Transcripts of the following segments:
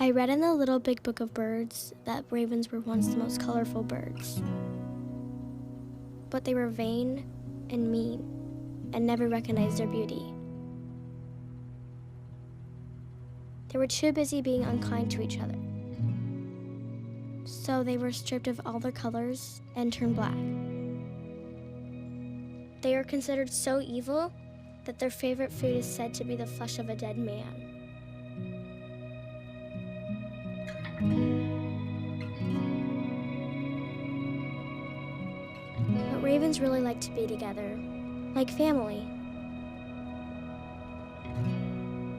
I read in the Little Big Book of Birds that ravens were once the most colorful birds. But they were vain and mean and never recognized their beauty. They were too busy being unkind to each other. So they were stripped of all their colors and turned black. They are considered so evil that their favorite food is said to be the flesh of a dead man. But ravens really like to be together, like family.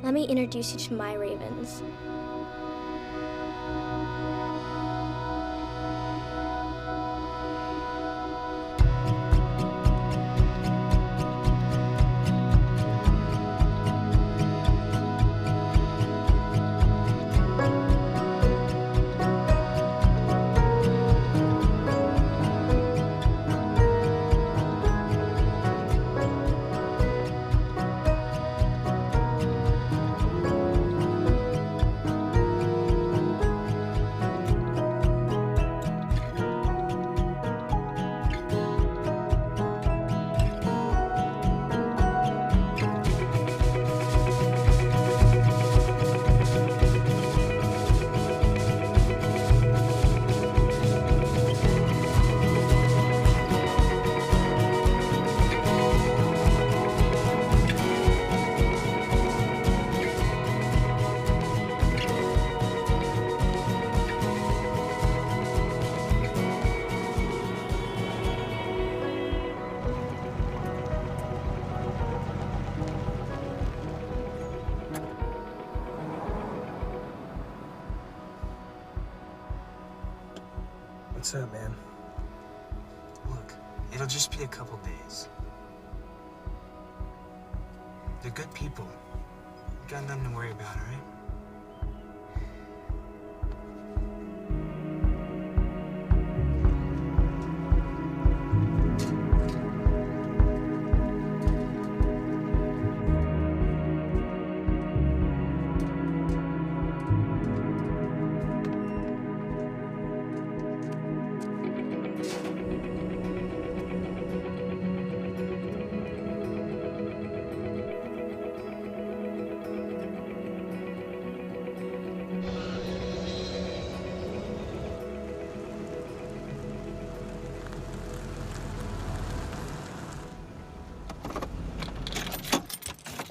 Let me introduce you to my ravens. What's up, man? Look, it'll just be a couple days. They're good people. You got nothing to worry about, all right?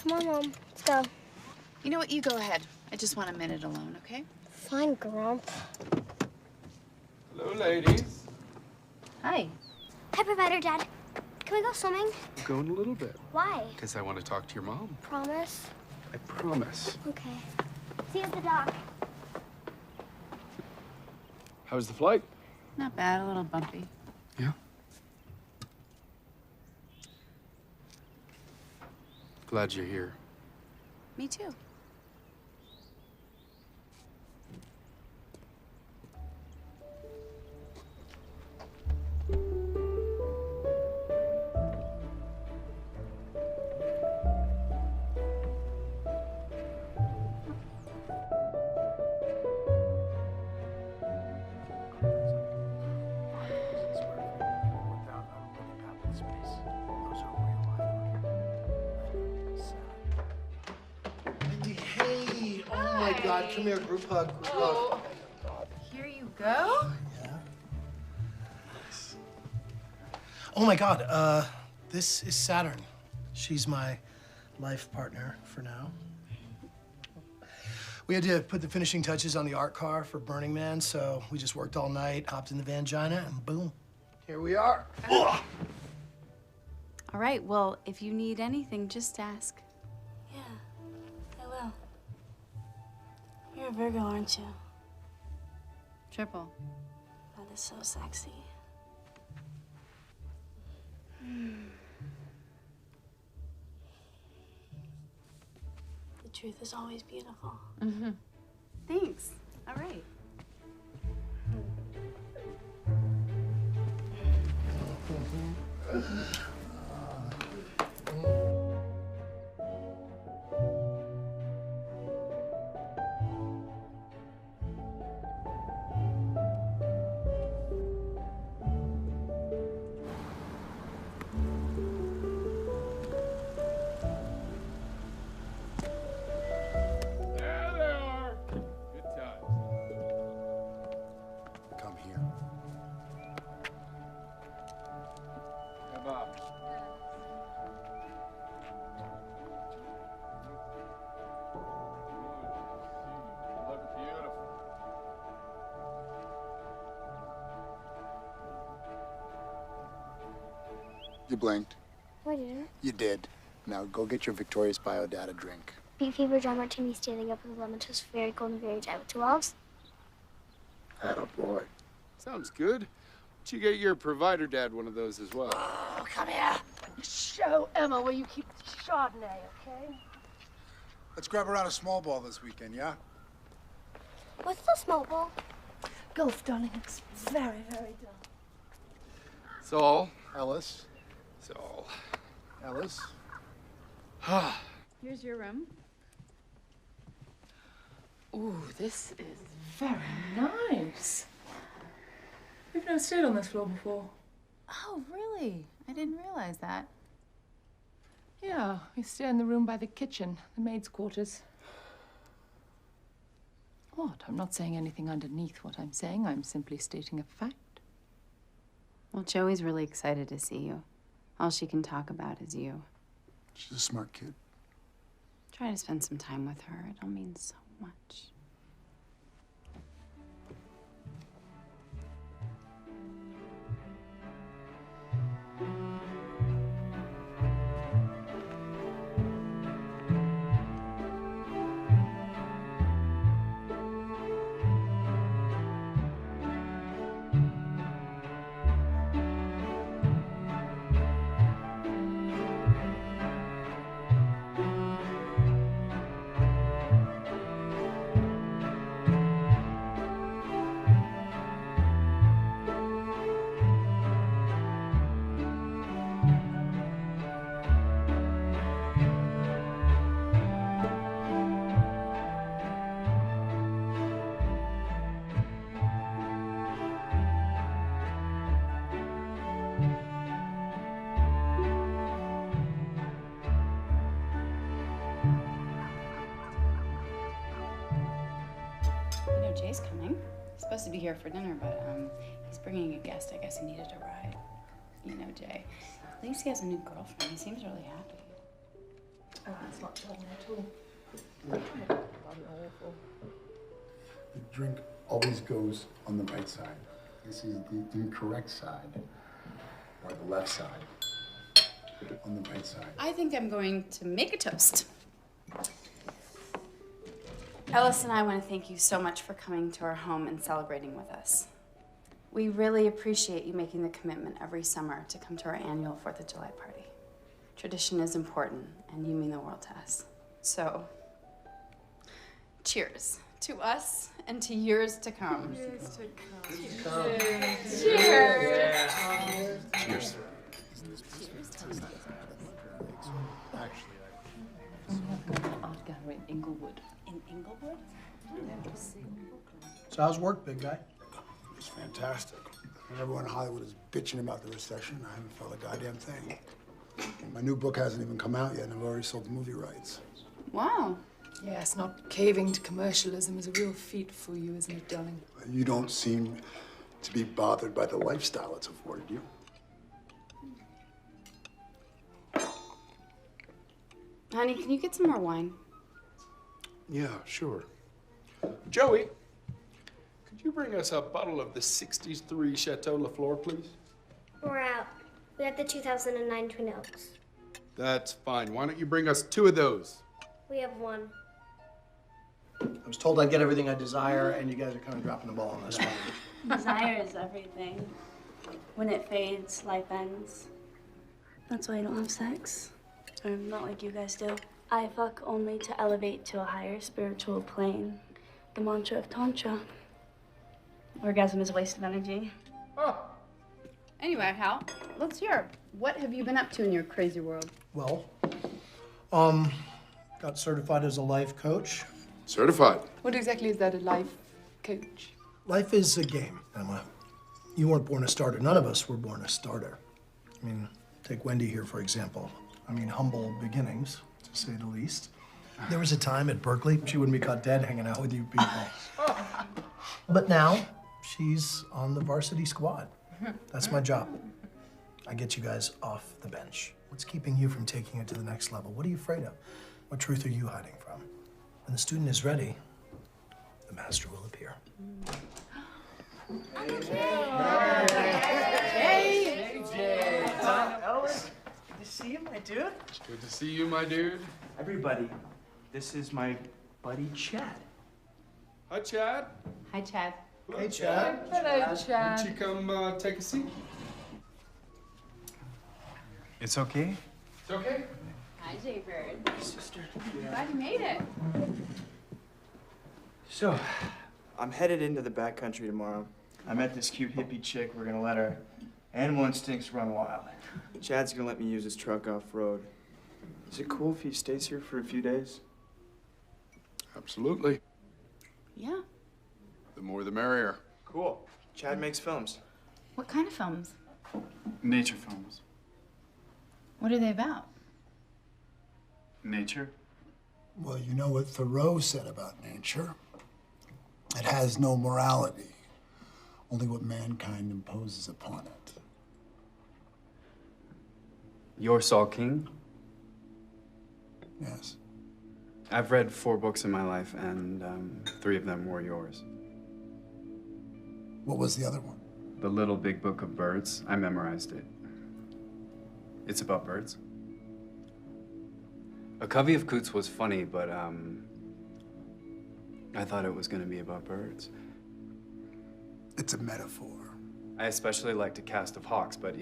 Come on, Mom. Let's go. You know what? You go ahead. I just want a minute alone, okay? Fine, Grump. Hello, ladies. Hi. Hi, Provider Dad. Can we go swimming? I'm going a little bit. Why? Because I want to talk to your mom. Promise? I promise. Okay. See you at the dock. How was the flight? Not bad. A little bumpy. Yeah. Glad you're here. Me too. Hey, oh my God, come here, group hug, group hug. Here you go. Yeah. Nice. Oh my God, this is Saturn. She's my life partner for now. We had to put the finishing touches on the art car for Burning Man, so we just worked all night, hopped in the Vangina, and boom, here we are. All right. Well, if you need anything, just ask. Yeah, I will. You're a Virgo, aren't you? Triple. That is so sexy. The truth is always beautiful. Mm-hmm. Thanks. All right. You blinked. No, I didn't. You did. Now go get your victorious biodata drink. Beet fever, John Martini, standing up with a lemon toast, very cold and very dry with 2 olives. Atta boy. Sounds good. But you get your provider dad one of those as well. Oh, come here. Show Emma where you keep the Chardonnay, okay? Let's grab around a small ball this weekend, yeah? What's the small ball? Golf, darling. It's very, very dull. Saul. Ellis. Saul. Ellis. Here's your room. Ooh, this is very nice. We've never stayed on this floor before. Oh, really? I didn't realize that. Yeah, we stay in the room by the kitchen, the maid's quarters. What? I'm not saying anything underneath what I'm saying. I'm simply stating a fact. Well, Joey's really excited to see you. All she can talk about is you. She's a smart kid. Try to spend some time with her. It'll mean so much. Jay's coming. He's supposed to be here for dinner, but he's bringing a guest. I guess he needed a ride. You know Jay. At least he has a new girlfriend. He seems really happy. Oh, that's not done at all. The drink always goes on the right side. This is the incorrect side, or the left side. On the right side. I think I'm going to make a toast. Ellis and I want to thank you so much for coming to our home and celebrating with us. We really appreciate you making the commitment every summer to come to our annual 4th of July party. Tradition is important, and you mean the world to us. So, cheers to us and to years to come. Years to come. Cheers. Cheers. Cheers. Art gallery in Inglewood. In Inglewood? So how's work, big guy? It's fantastic. When everyone in Hollywood is bitching about the recession, I haven't felt a goddamn thing. My new book hasn't even come out yet, and I've already sold the movie rights. Wow. Yes, not caving to commercialism is a real feat for you, isn't it, darling? You don't seem to be bothered by the lifestyle it's afforded you. Honey, can you get some more wine? Yeah, sure. Joey, could you bring us a bottle of the 63 Chateau Lafleur, please? We're out. We have the 2009 Twin Oaks. That's fine. Why don't you bring us 2 of those? We have 1. I was told I'd get everything I desire, and you guys are kind of dropping the ball on this one. Desire is everything. When it fades, life ends. That's why I don't have sex. Or not like you guys do. I fuck only to elevate to a higher spiritual plane. The mantra of Tantra. Orgasm is a waste of energy. Anyway, Hal, let's hear. What have you been up to in your crazy world? Well, got certified as a life coach. Certified. What exactly is that, a life coach? Life is a game, Emma. You weren't born a starter. None of us were born a starter. I mean, take Wendy here, for example. I mean, humble beginnings, to say the least. There was a time at Berkeley she wouldn't be caught dead hanging out with you people. But now, she's on the varsity squad. That's my job. I get you guys off the bench. What's keeping you from taking it to the next level? What are you afraid of? What truth are you hiding from? When the student is ready, the master will appear. Hey, Jay. Ellis. see you, my dude. It's good to see you, my dude. Everybody, this is my buddy Chad. Hi, Chad. Hi, Chad. Hey, Chad. Hello, Chad. Would you come take a seat? It's okay? It's okay. Hi, Jaybird. Sister. Glad you made it. So, I'm headed into the backcountry tomorrow. I met this cute hippie chick. We're gonna let our animal instincts run wild. Chad's gonna let me use his truck off-road. Is it cool if he stays here for a few days? Absolutely. Yeah. The more the merrier. Cool. Chad makes films. What kind of films? Nature films. What are they about? Nature? Well, you know what Thoreau said about nature. It has no morality, only what mankind imposes upon it. You're Saul King? Yes. I've read 4 books in my life, and 3 of them were yours. What was the other one? The Little Big Book of Birds. I memorized it. It's about birds. A Covey of Coots was funny, but I thought it was going to be about birds. It's a metaphor. I especially liked A Cast of Hawks, but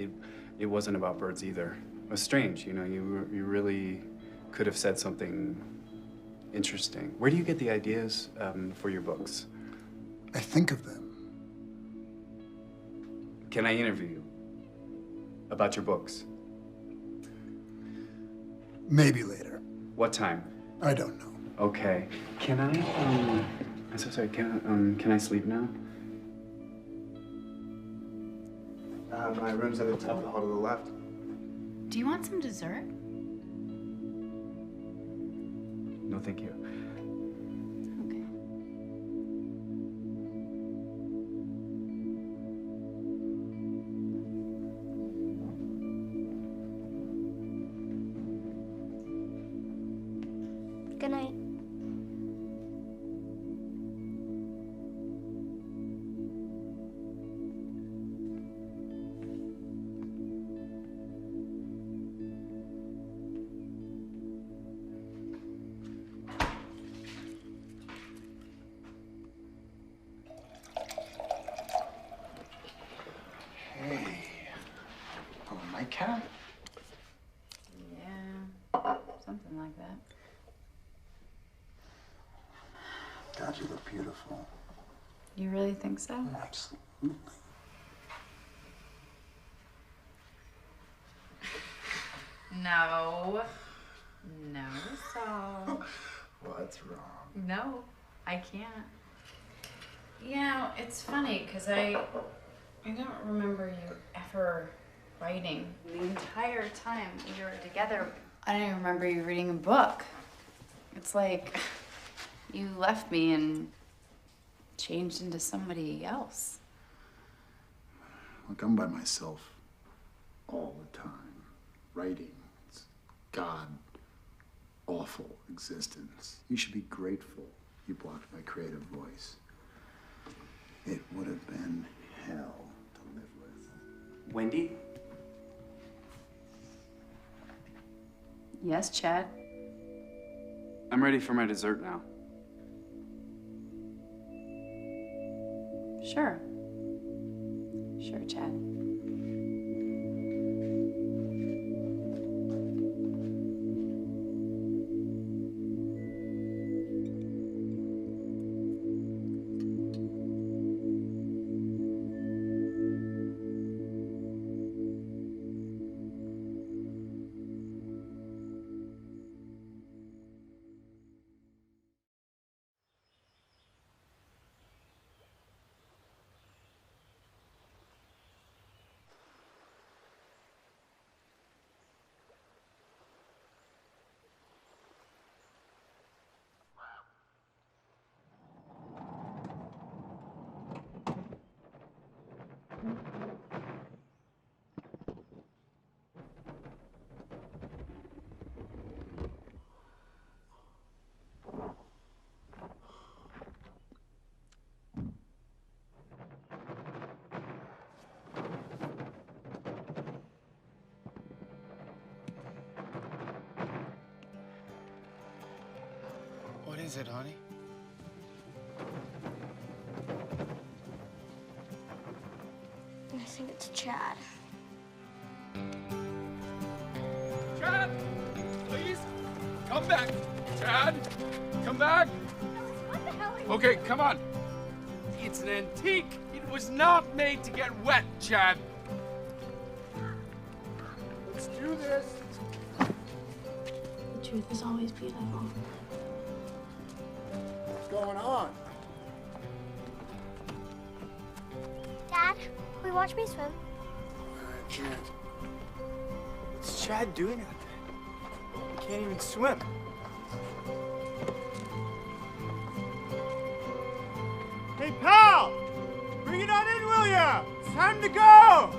it wasn't about birds either. It was strange, you know, you really could have said something interesting. Where do you get the ideas for your books? I think of them. Can I interview you about your books? Maybe later. What time? I don't know. Okay. Can I, I'm so sorry, can I sleep now? My room's at the top of the hall to the left. Do you want some dessert? No, thank you. Okay. Good night. Hey. Oh, nightcap? Yeah, something like that. God, you look beautiful. You really think so? Absolutely. No. No, Saul. What's wrong? No, I can't. You know, it's funny because I don't remember you ever writing the entire time we were together. I don't even remember you reading a book. It's like you left me and changed into somebody else. Look, I'm by myself all the time. Writing. It's God awful existence. You should be grateful you blocked my creative voice. It would have been hell to live with. Wendy? Yes, Chad? I'm ready for my dessert now. Sure. Sure, Chad. is it, honey? I think it's Chad. Chad, please, come back. Chad, come back. What the hell are you Okay, come on. It's an antique. It was not made to get wet, Chad. Let's do this. The truth is always beautiful. What's going on? Dad, will you watch me swim? I can't. What's Chad doing out there? He can't even swim. Hey, pal! Bring it on in, will ya? It's time to go!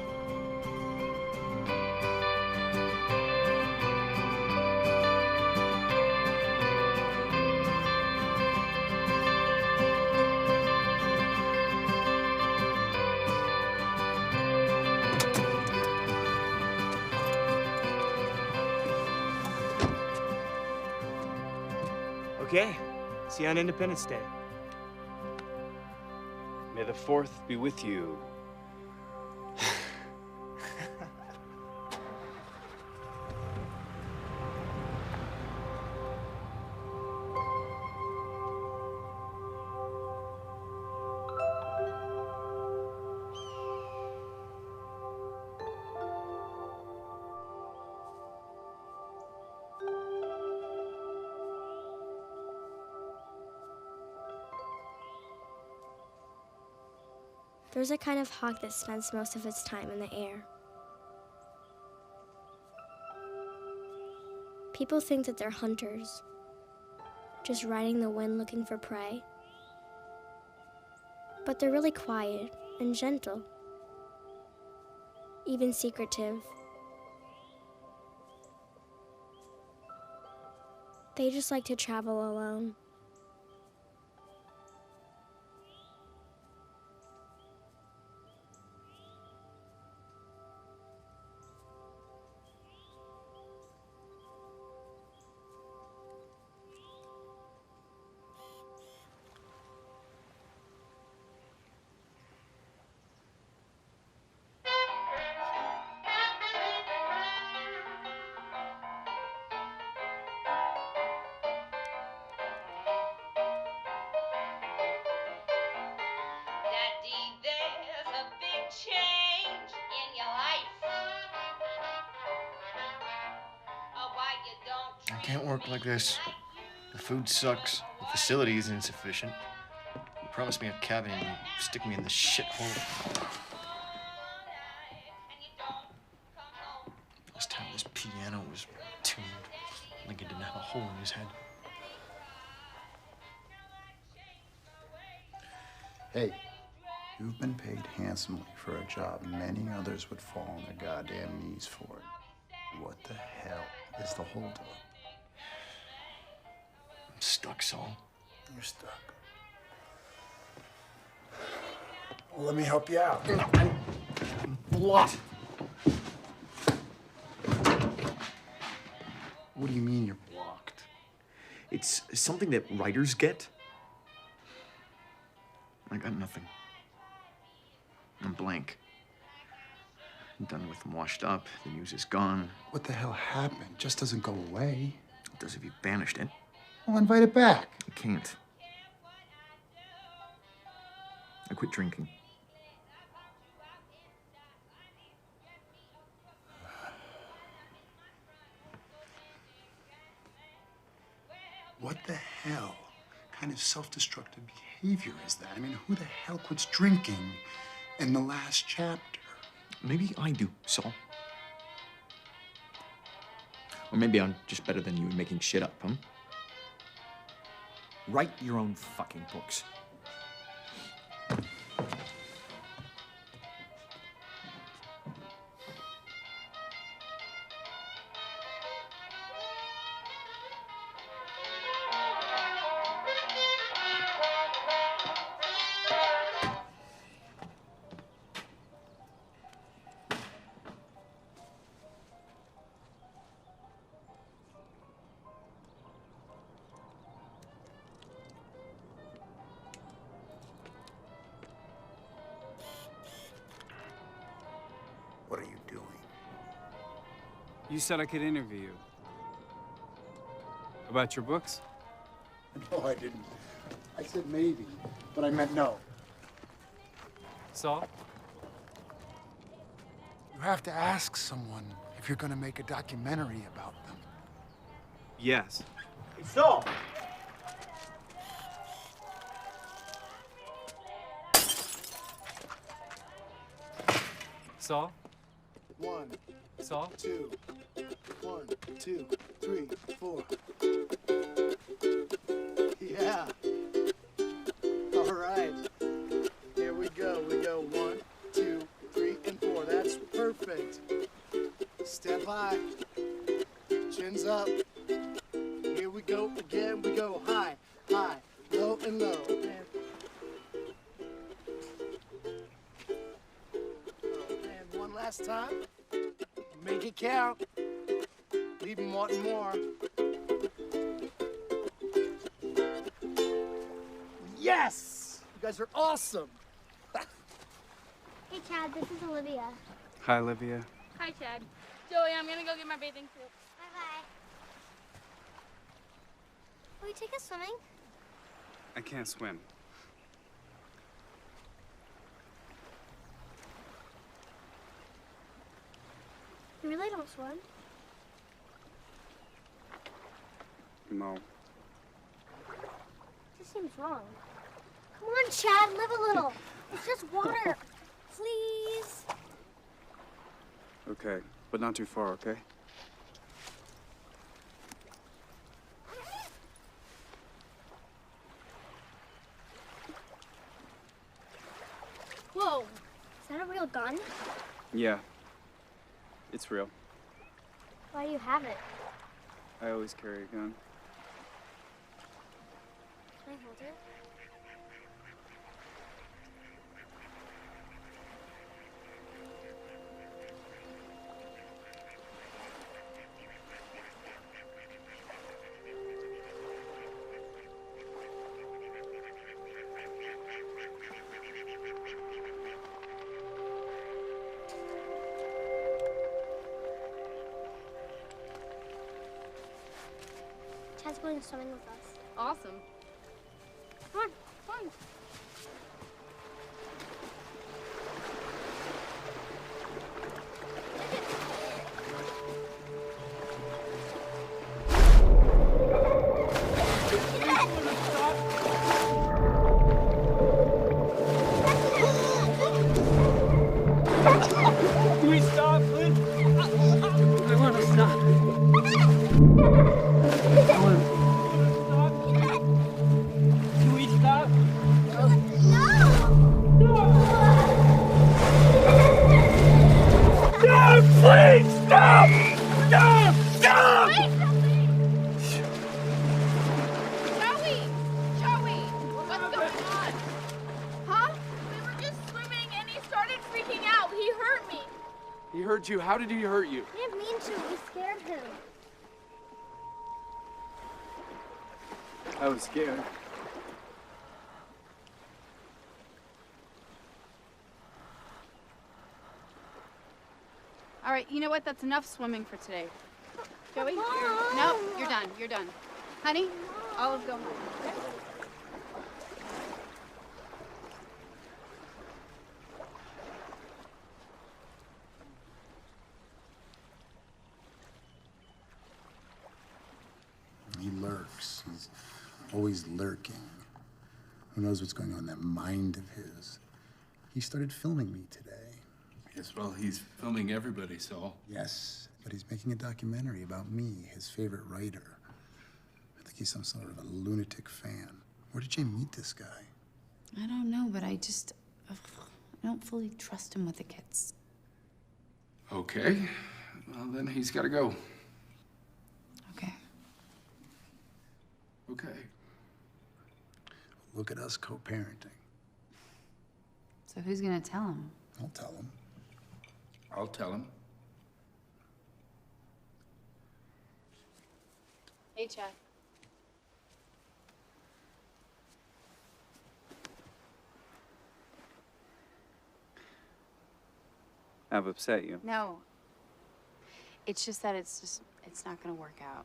Okay, see you on Independence Day. May the 4th be with you. There's a kind of hawk that spends most of its time in the air. People think that they're hunters, just riding the wind looking for prey. But they're really quiet and gentle, even secretive. They just like to travel alone. I can't work like this. The food sucks. The facility is insufficient. You promised me a cabin and you stick me in this shithole. Last time this piano was tuned, Lincoln didn't have a hole in his head. Hey, you've been paid handsomely for a job many others would fall on their goddamn knees for it. What the hell is the holdup? I'm stuck, Saul. You're stuck. Well, let me help you out. I'm blocked. What do you mean you're blocked? It's something that writers get. I got nothing. I'm blank. I'm done with him washed up. The news is gone. What the hell happened? Just doesn't go away. It does if you banished it. Well, invite it back. I can't. I quit drinking. What the hell kind of self-destructive behavior is that? I mean, who the hell quits drinking in the last chapter? Maybe I do, Saul. Or maybe I'm just better than you at making shit up, huh? Write your own fucking books. You said I could interview you. About your books? No, I didn't. I said maybe, but I meant no. Saul? You have to ask someone if you're gonna make a documentary about them. Yes. Hey, Saul! Saul? 1, Saul? 2, 1, 2, 3, 4. Yeah. All right. Here we go. We go 1, 2, 3, and 4. That's perfect. Step high. Chins up. Here we go again. We go high, high, low, and low. And one last time. Make it count. Leave 'em wanting more. Yes! You guys are awesome. Hey, Chad, this is Olivia. Hi, Olivia. Hi, Chad. Joey, I'm gonna go get my bathing suit. Bye-bye. Will you take us swimming? I can't swim. You really don't swim? No. This seems wrong. Come on, Chad, live a little. It's just water. Please. Okay, but not too far, okay? Whoa. Is that a real gun? Yeah. It's real. Why do you have it? I always carry a gun. Can I hold it? Chad's going swimming with us. Awesome. Come on, come on. Can we stop, Flynn? I want to stop. Can we stop? No, please, stop! Stop! Stop! Joey! Joey! What's going on? Huh? We were just swimming and he started freaking out. He hurt me. He hurt you? How did he hurt you? I didn't mean to. We scared him. I was scared. All right, you know what? That's enough swimming for today. Joey, Mom. no, you're done. You're done. Honey, Olive, go home. Okay? He lurks. He's always lurking. Who knows what's going on in that mind of his? He started filming me today. Yes, well, he's filming everybody, Saul. Yes, but he's making a documentary about me, his favorite writer. I think he's some sort of a lunatic fan. Where did you meet this guy? I don't know, but I don't fully trust him with the kids. Okay. Well, then he's got to go. Okay. Okay. Look at us co-parenting. So who's gonna tell him? I'll tell him. I'll tell him. Hey, Chad. I've upset you. No. It's just that it's not gonna work out.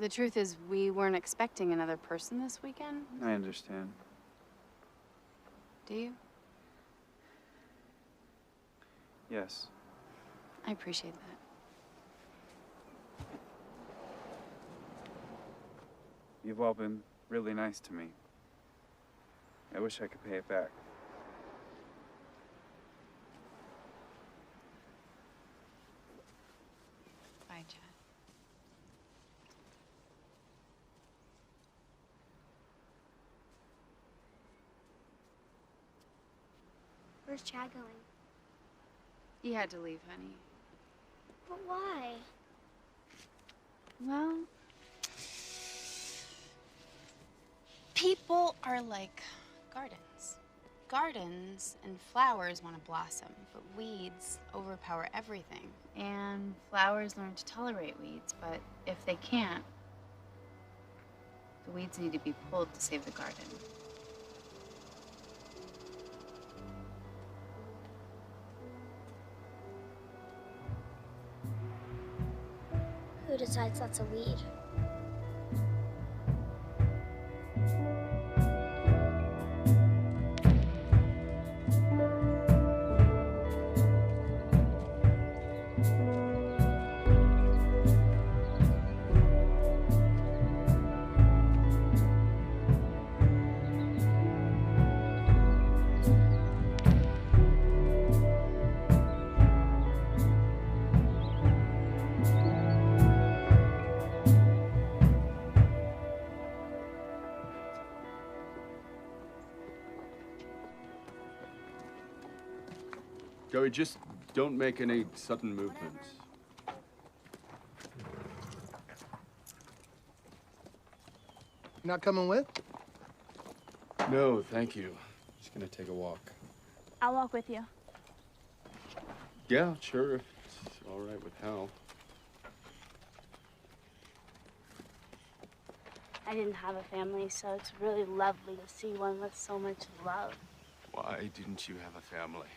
The truth is, we weren't expecting another person this weekend. I understand. Do you? Yes. I appreciate that. You've all been really nice to me. I wish I could pay it back. Bye, Chad. Where's Chad going? He had to leave, honey. But why? Well, people are like gardens. Gardens and flowers want to blossom, but weeds overpower everything. And flowers learn to tolerate weeds, but if they can't, the weeds need to be pulled to save the garden. Who decides that's a weed? Joey, just don't make any sudden movements. Not coming with? No, thank you. Just gonna take a walk. I'll walk with you. Yeah, sure, if it's all right with Hal. I didn't have a family, so it's really lovely to see one with so much love. Why didn't you have a family?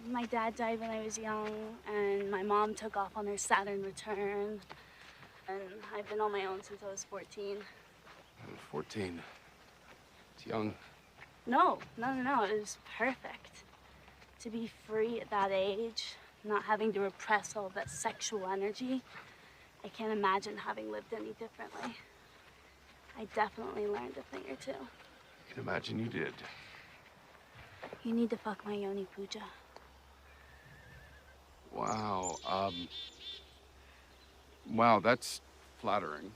My dad died when I was young, and my mom took off on her Saturn return. And I've been on my own since I was 14. 14. It's young. No, it was perfect. To be free at that age, not having to repress all that sexual energy. I can't imagine having lived any differently. I definitely learned a thing or two. I can imagine you did. You need to fuck my yoni, Pooja. Wow, wow, that's flattering.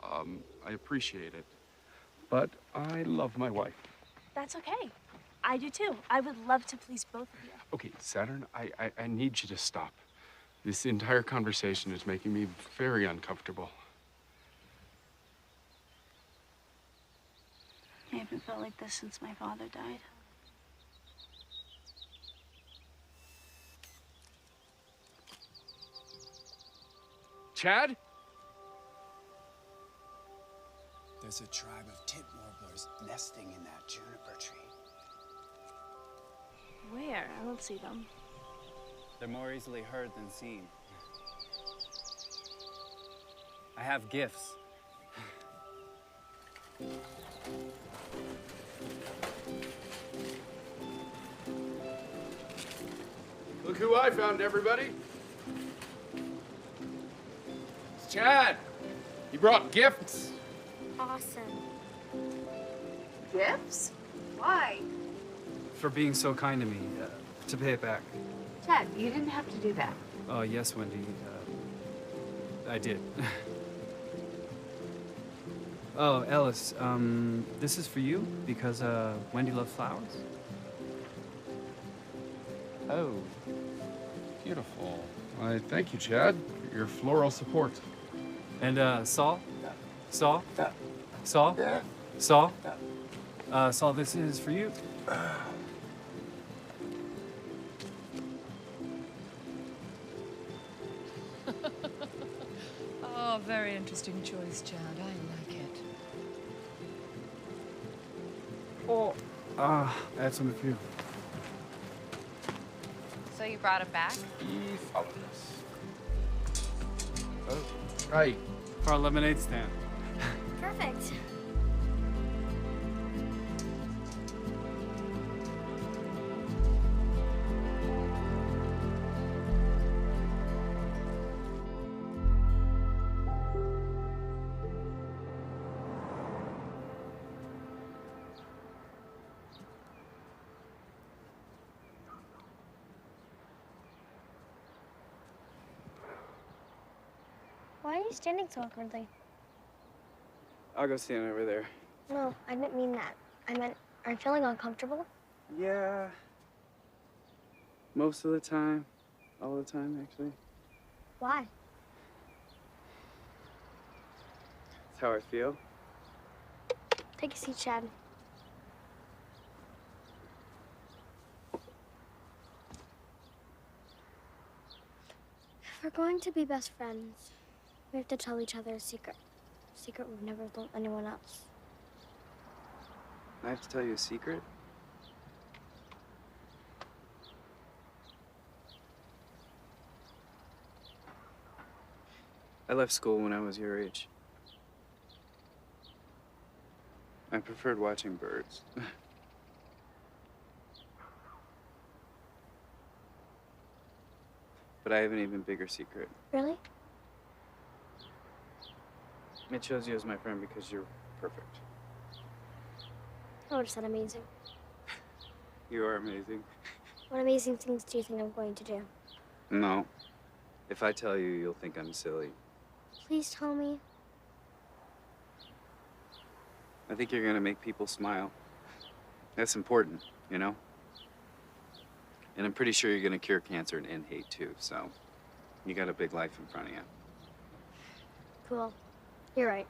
I appreciate it. But I love my wife. That's okay. I do too. I would love to please both of you. Okay, Saturn, I need you to stop. This entire conversation is making me very uncomfortable. I haven't felt like this since my father died. Chad? There's a tribe of tit warblers nesting in that juniper tree. Where? I don't see them. They're more easily heard than seen. I have gifts. Look who I found, everybody. It's Chad. He brought gifts. Awesome. Gifts? Why? For being so kind to me, to pay it back. Chad, you didn't have to do that. Oh, yes, Wendy. I did. Oh, Ellis, this is for you because Wendy loves flowers. Oh, beautiful. Why, thank you, Chad, for your floral support. And Saul? Saul? Saul? Saul, this is for you. Oh, very interesting choice, Chad. I like it. Oh, I have something for you. So you brought him back? He followed us. Oh, right. For our lemonade stand. Perfect. Why are you standing so awkwardly? I'll go stand over there. No, I didn't mean that. I meant, are you feeling uncomfortable? Yeah. Most of the time. All the time, actually. Why? That's how I feel. Take a seat, Chad. If we're going to be best friends, we have to tell each other a secret. A secret we've never told anyone else. I have to tell you a secret? I left school when I was your age. I preferred watching birds. But I have an even bigger secret. Really? I chose you as my friend because you're perfect. I would have said amazing. You are amazing. What amazing things do you think I'm going to do? No. If I tell you, you'll think I'm silly. Please tell me. I think you're gonna make people smile. That's important, you know? And I'm pretty sure you're gonna cure cancer and end hate too, so you got a big life in front of you. Cool. You're right.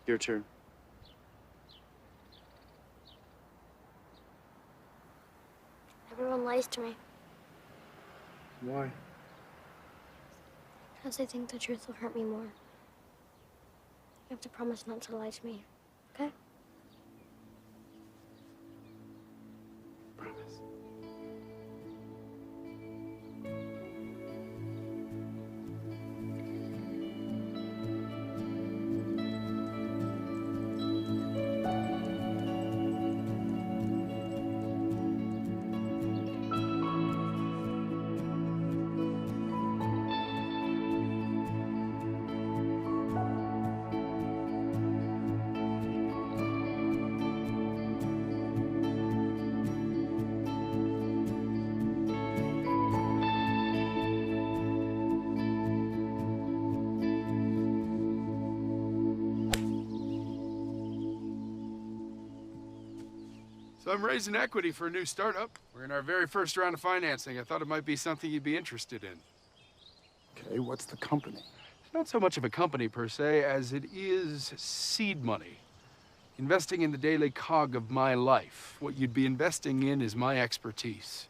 Your turn. Everyone lies to me Why? because they think the truth will hurt me more. You have to promise not to lie to me, okay? Promise. So I'm raising equity for a new startup. We're in our very first round of financing. I thought it might be something you'd be interested in. Okay, what's the company? It's not so much of a company per se as it is seed money. Investing in the daily cog of my life. What you'd be investing in is my expertise.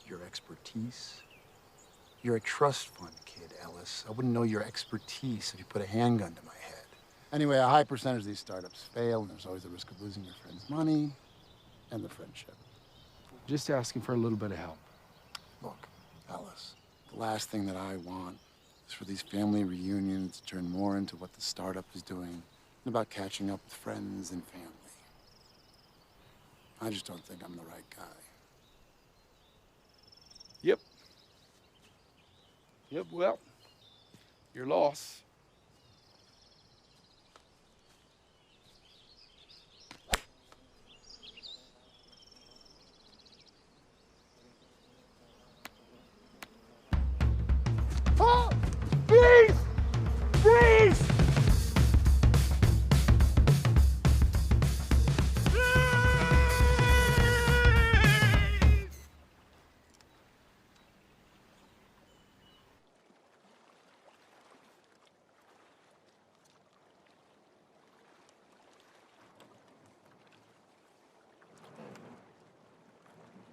Your expertise? You're a trust fund kid, Ellis. I wouldn't know your expertise if you put a handgun to my head. Anyway, a high percentage of these startups fail, and there's always the risk of losing your friend's money and the friendship. Just asking for a little bit of help. Look, Ellis, the last thing that I want is for these family reunions to turn more into what the startup is doing than about catching up with friends and family. I just don't think I'm the right guy. Yep. Yep, well, your loss. Oh! Freeze! Freeze!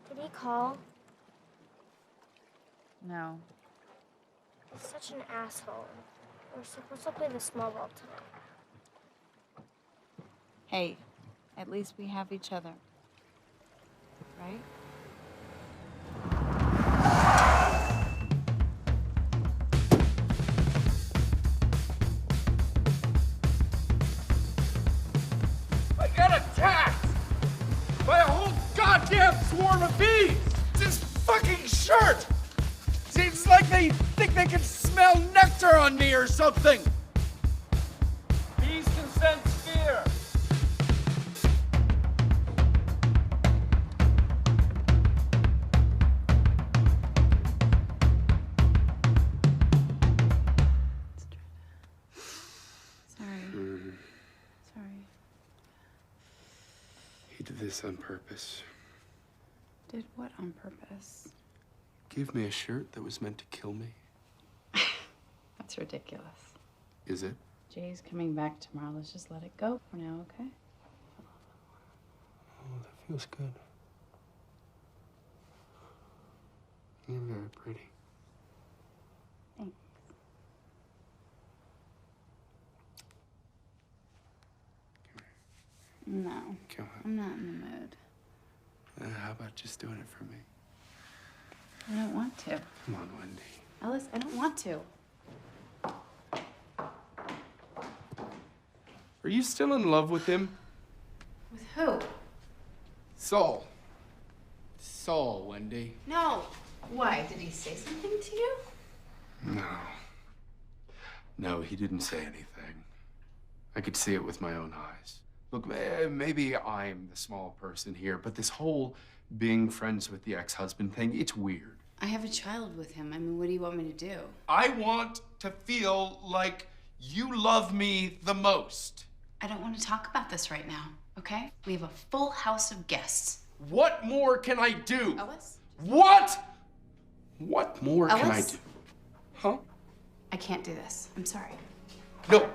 Did he call? No. He's such an asshole. We're supposed to play the small ball tonight. Hey, at least we have each other. Right? I got attacked by a whole goddamn swarm of bees! This fucking shirt! Seems like they think they can smell nectar on me or something! Bees can sense fear! Sorry. He did this on purpose. Did what on purpose? Give me a shirt that was meant to kill me. That's ridiculous. Is it? Jay's coming back tomorrow. Let's just let it go for now, okay? Oh, that feels good. You're very pretty. Thanks. No, Come on. I'm not in the mood. How about just doing it for me? I don't want to. Come on, Wendy. Ellis, I don't want to. Are you still in love with him? With who? Saul. Saul, Wendy. No. Why? Did he say something to you? No. No, he didn't say anything. I could see it with my own eyes. Look, maybe I'm the small person here, but this whole being friends with the ex-husband thing, it's weird. I have a child with him. I mean, what do you want me to do? I want to feel like you love me the most. I don't want to talk about this right now, okay? We have a full house of guests. What more can I do? Ellis? What? What more can I Ellis? do? Huh? I can't do this. I'm sorry. No.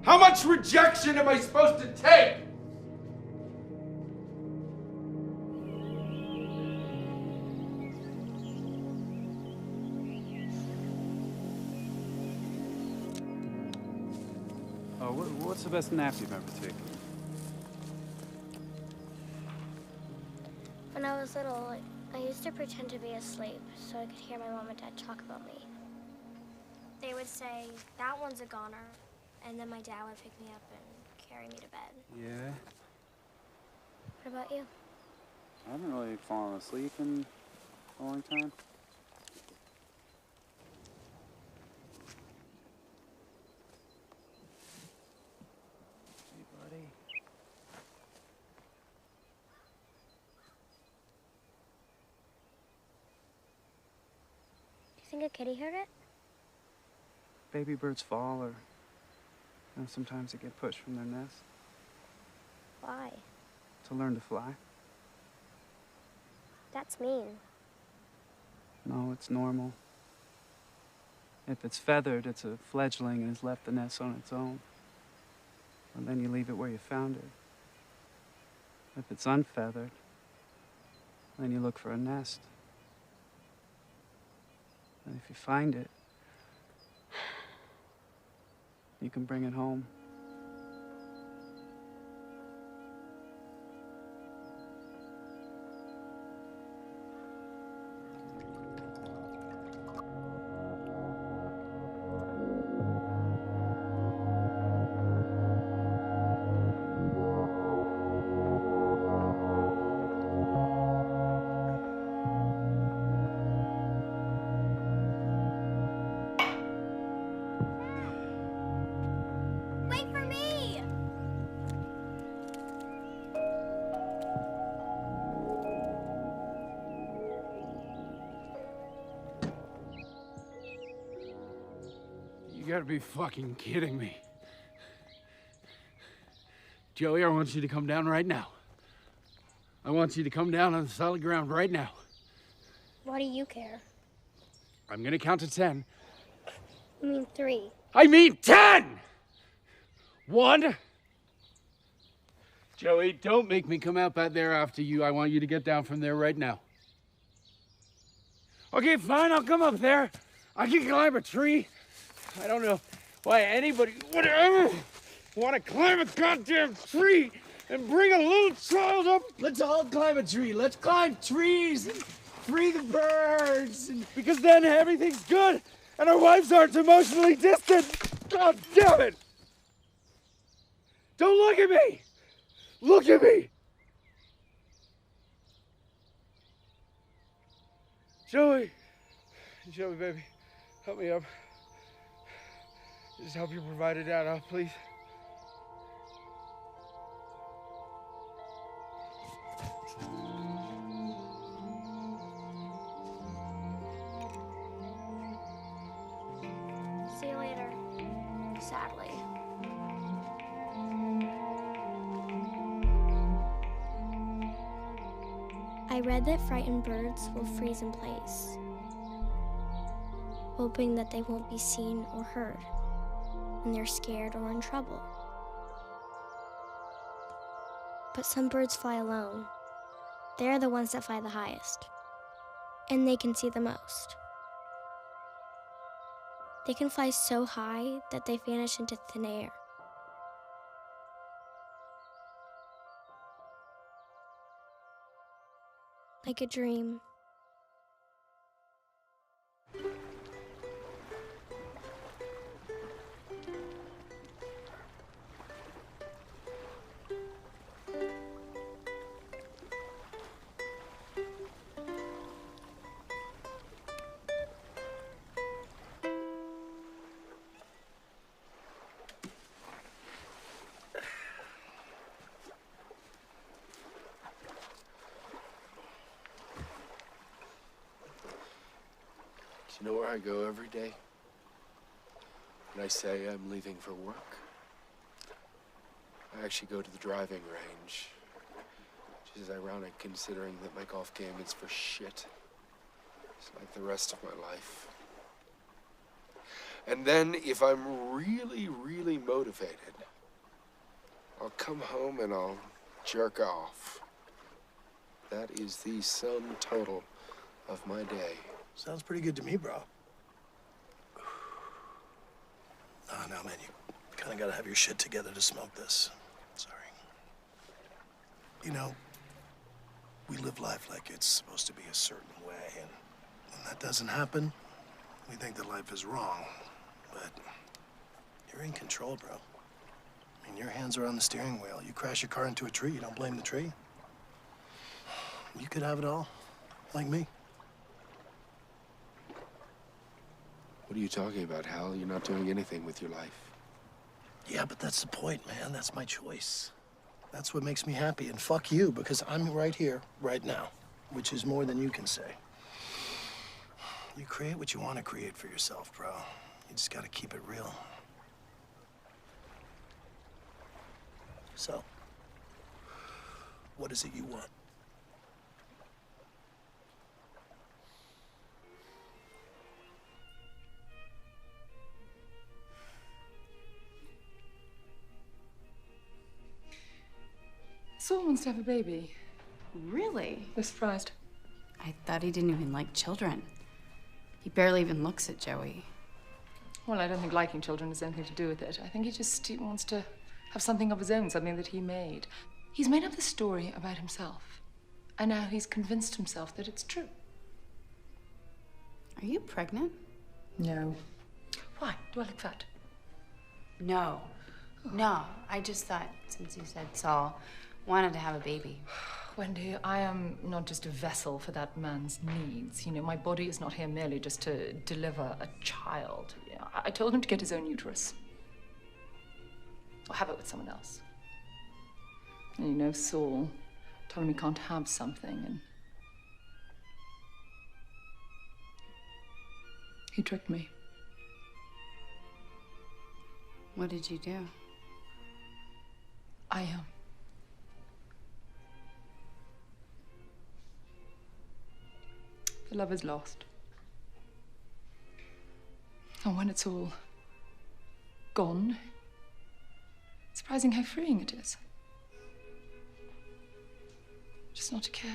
How much rejection am I supposed to take? Oh, what's the best nap you've ever taken? When I was little, I used to pretend to be asleep so I could hear my mom and dad talk about me. They would say, that one's a goner, and then my dad would pick me up and carry me to bed. Yeah? What about you? I haven't really fallen asleep in a long time. Hey, buddy. Do you think a kitty heard it? Baby birds fall, or sometimes they get pushed from their nest Why? to learn to fly. That's mean. No, it's normal. If it's feathered, it's a fledgling and has left the nest on its own. And then you leave it where you found it. If it's unfeathered, then you look for a nest. And if you find it, you can bring it home. Wait for me! You gotta be fucking kidding me. Joey, I want you to come down right now. I want you to come down on the solid ground right now. Why do you care? I'm gonna count to 10. I mean 3. I mean 10! 1. Joey, don't make me come out back there after you. I want you to get down from there right now. Okay, fine, I'll come up there. I can climb a tree. I don't know why anybody would ever want to climb a goddamn tree and bring a little child up. Let's all climb a tree. Let's climb trees and free the birds. Because then everything's good and our wives aren't emotionally distant. God damn it! Don't look at me! Look at me! Joey, baby, help me up. Just help you provide a dad out, please. See you later. Sadly. I read that frightened birds will freeze in place, hoping that they won't be seen or heard when they're scared or in trouble. But some birds fly alone. They're the ones that fly the highest, and they can see the most. They can fly so high that they vanish into thin air. Like a dream. Do you know where I go every day? When I say I'm leaving for work? I actually go to the driving range. Which is ironic considering that my golf game is for shit. It's like the rest of my life. And then, if I'm really, really motivated, I'll come home and I'll jerk off. That is the sum total of my day. Sounds pretty good to me, bro. Oh, no, man, you kind of got to have your shit together to smoke this. Sorry. You know, we live life like it's supposed to be a certain way, and when that doesn't happen, we think that life is wrong. But you're in control, bro. I mean, your hands are on the steering wheel. You crash your car into a tree, you don't blame the tree. You could have it all, like me. What are you talking about, Hal? You're not doing anything with your life. Yeah, but that's the point, man. That's my choice. That's what makes me happy. And fuck you, because I'm right here, right now, which is more than you can say. You create what you want to create for yourself, bro. You just gotta keep it real. So, what is it you want? Saul wants to have a baby. Really? We're surprised. I thought he didn't even like children. He barely even looks at Joey. Well, I don't think liking children has anything to do with it. I think he wants to have something of his own, something that he made. He's made up this story about himself, and now he's convinced himself that it's true. Are you pregnant? No. Why? Do I look fat? No. No. I just thought, since you said Saul wanted to have a baby. Wendy, I am not just a vessel for that man's needs. You know, my body is not here merely just to deliver a child. You know, I told him to get his own uterus. Or have it with someone else. And you know, Saul told him he can't have something, and he tricked me. What did you do? The love is lost. And when it's all gone, it's surprising how freeing it is. Just not to care.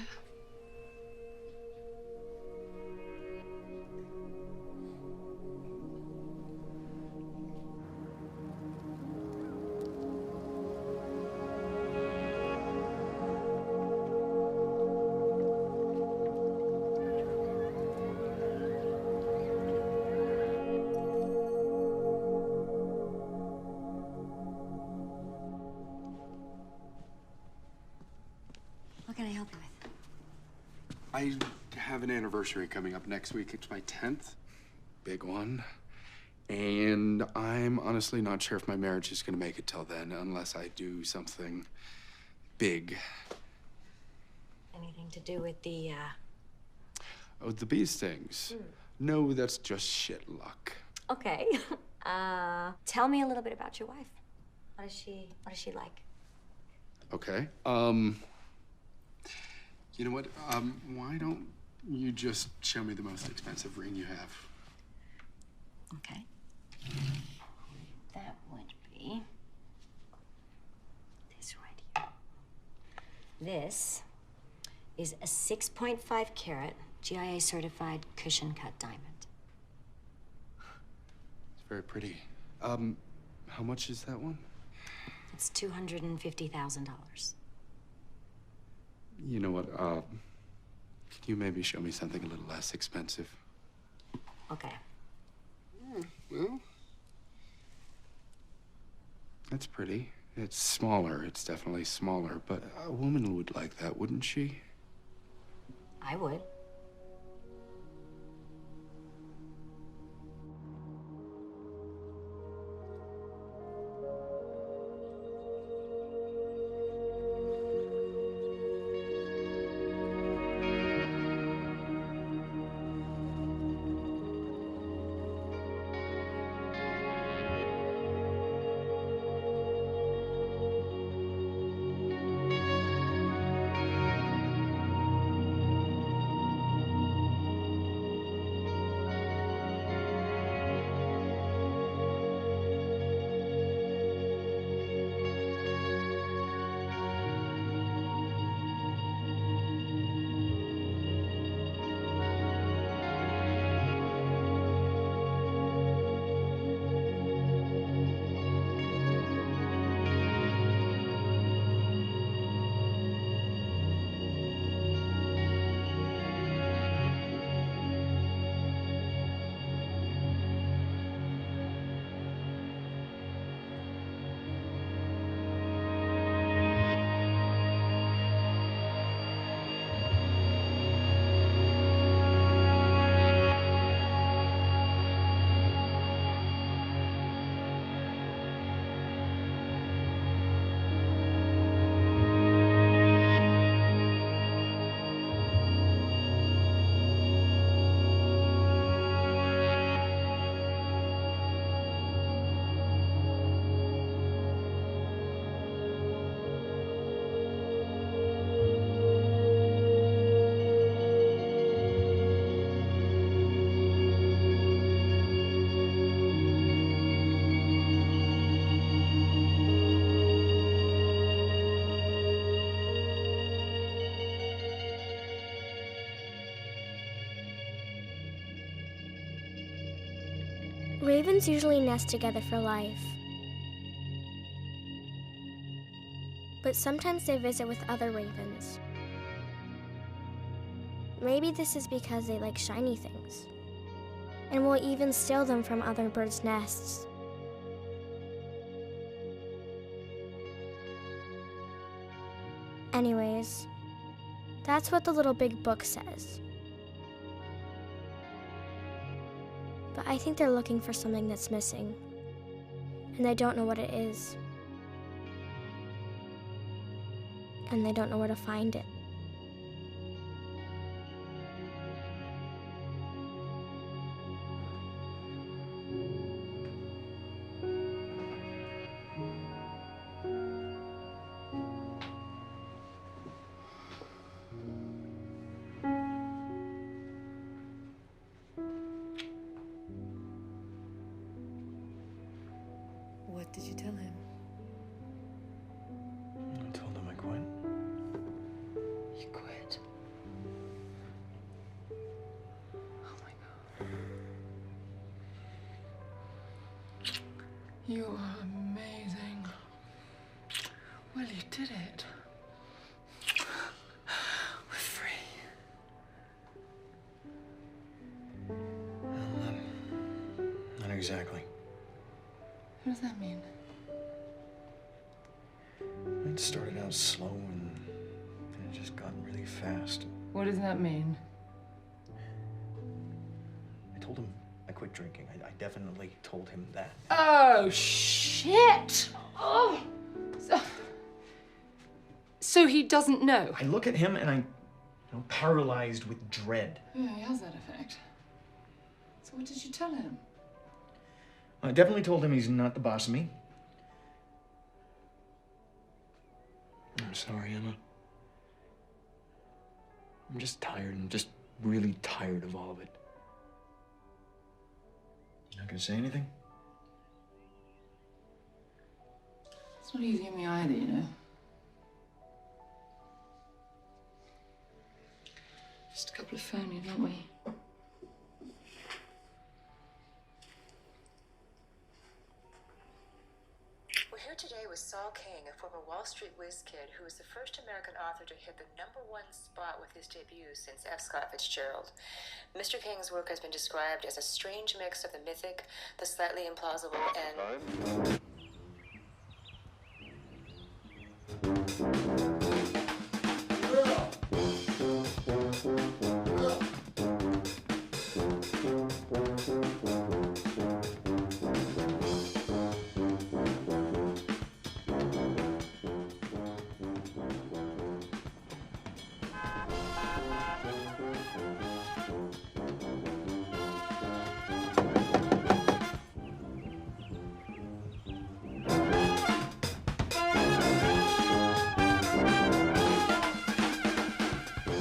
I have an anniversary coming up next week. It's my 10th. Big one. And I'm honestly not sure if my marriage is gonna make it till then unless I do something big. Anything to do with the, Oh, the bee stings. No, that's just shit luck. Okay. Tell me a little bit about your wife. What is she like? Okay. You know what? Why don't you just show me the most expensive ring you have? Okay. That would be this right here. This is a 6.5 carat GIA certified cushion cut diamond. It's very pretty. How much is that one? It's $250,000. You know what? Can you maybe show me something a little less expensive? Okay. Well, that's pretty. It's smaller. It's definitely smaller, but a woman would like that, wouldn't she? I would. Ravens usually nest together for life. But sometimes they visit with other ravens. Maybe this is because they like shiny things, and will even steal them from other birds' nests. Anyways, that's what the little big book says. But I think they're looking for something that's missing, and they don't know what it is. And they don't know where to find it. What did you tell him? I told him I quit. You quit? Oh my God. You are amazing. Well, you did it. We're free. Well, not exactly. What does that mean? It started out slow and it just got really fast. What does that mean? I told him I quit drinking. I definitely told him that. Oh, shit! Oh! So he doesn't know? I look at him and I'm paralyzed with dread. Yeah, he has that effect. So what did you tell him? I definitely told him he's not the boss of me. I'm sorry, Emma. I'm just tired. I'm just really tired of all of it. You're not gonna say anything? It's not easy on me either, you know. Just a couple of phonies, aren't we? We're here today with Saul King, a former Wall Street whiz kid who was the first American author to hit the #1 spot with his debut since F. Scott Fitzgerald. Mr. King's work has been described as a strange mix of the mythic, the slightly implausible, and...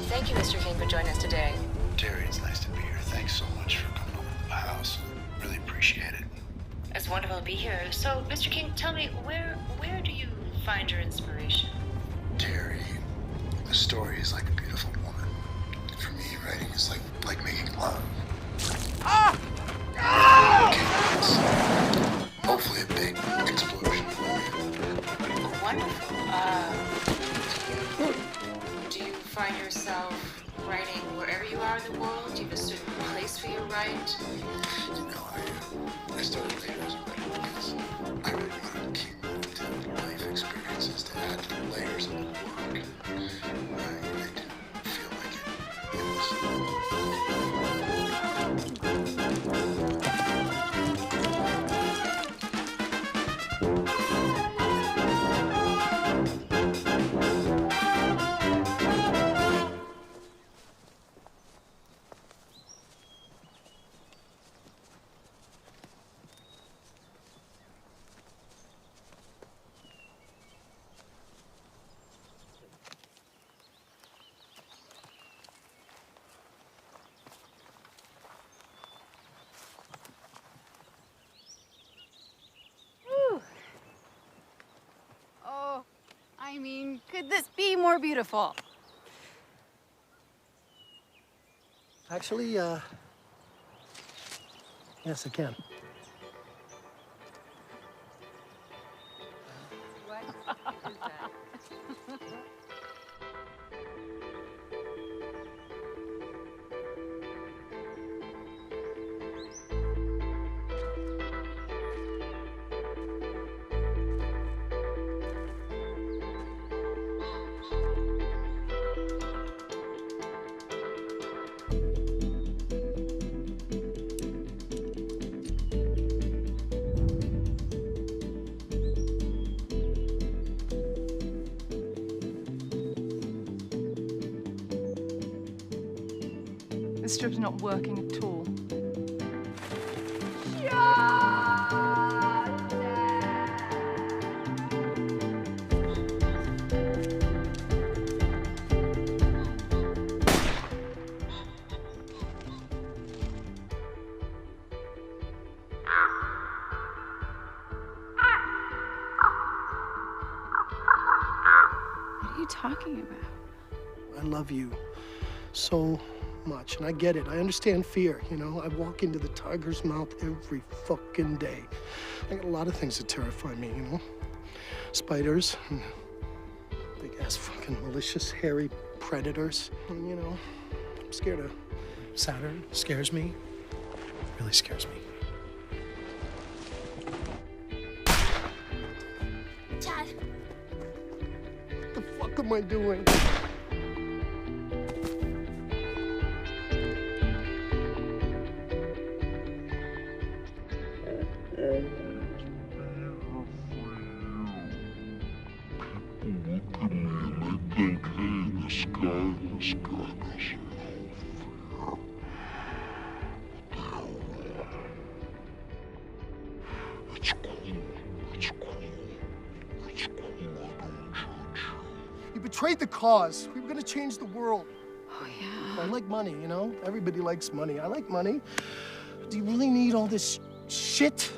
Thank you, Mr. King, for joining us today. Terry, it's nice to be here. Thanks so much for coming over to my house. Really appreciate it. It's wonderful to be here. So, Mr. King, tell me, where do you find your inspiration? Terry, the story is like a beautiful woman. For me, writing is like making love. Hopefully a big explosion. Wonderful. Do you find yourself writing wherever you are in the world? Do you have a certain place where you write? You know, I started writing as a writer because I really wanted to keep life experiences to add to the layers of the work. I didn't feel like it Oh, I mean, could this be more beautiful? Actually, yes, I can. What is that? This strip's not working at all. What are you talking about? I love you so much, and I get it. I understand fear, you know? I walk into the tiger's mouth every fucking day. I got a lot of things that terrify me, you know? Spiders, and big-ass fucking malicious, hairy predators. And, you know, I'm scared of Saturn. Scares me. Really scares me. Dad. What the fuck am I doing? You betrayed the cause. We were gonna change the world. Oh, yeah. I like money, you know? Everybody likes money. I like money. Do you really need all this shit?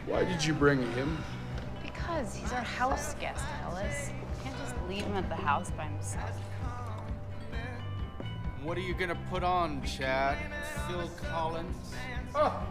Why did you bring him? Because he's our house guest, Ellis. Can't just leave him at the house by himself. What are you gonna put on, Chad? Phil Collins? Oh.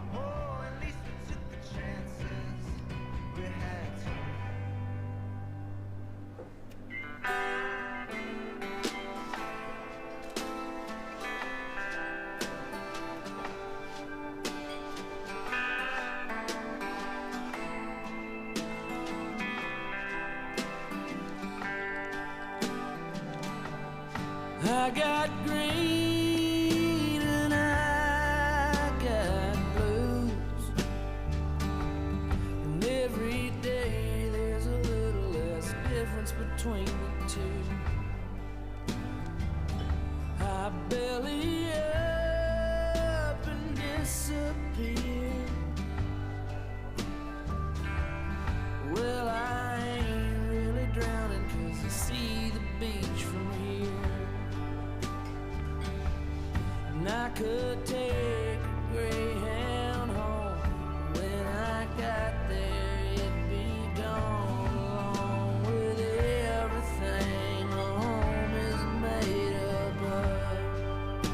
I got green and I got blues, and every day there's a little less difference between the two. I belly up and disappear. Well, I ain't really drowning 'cause I see the beach from here. And I could take a Greyhound home. When I got there, it'd be gone along with everything a home is made up of.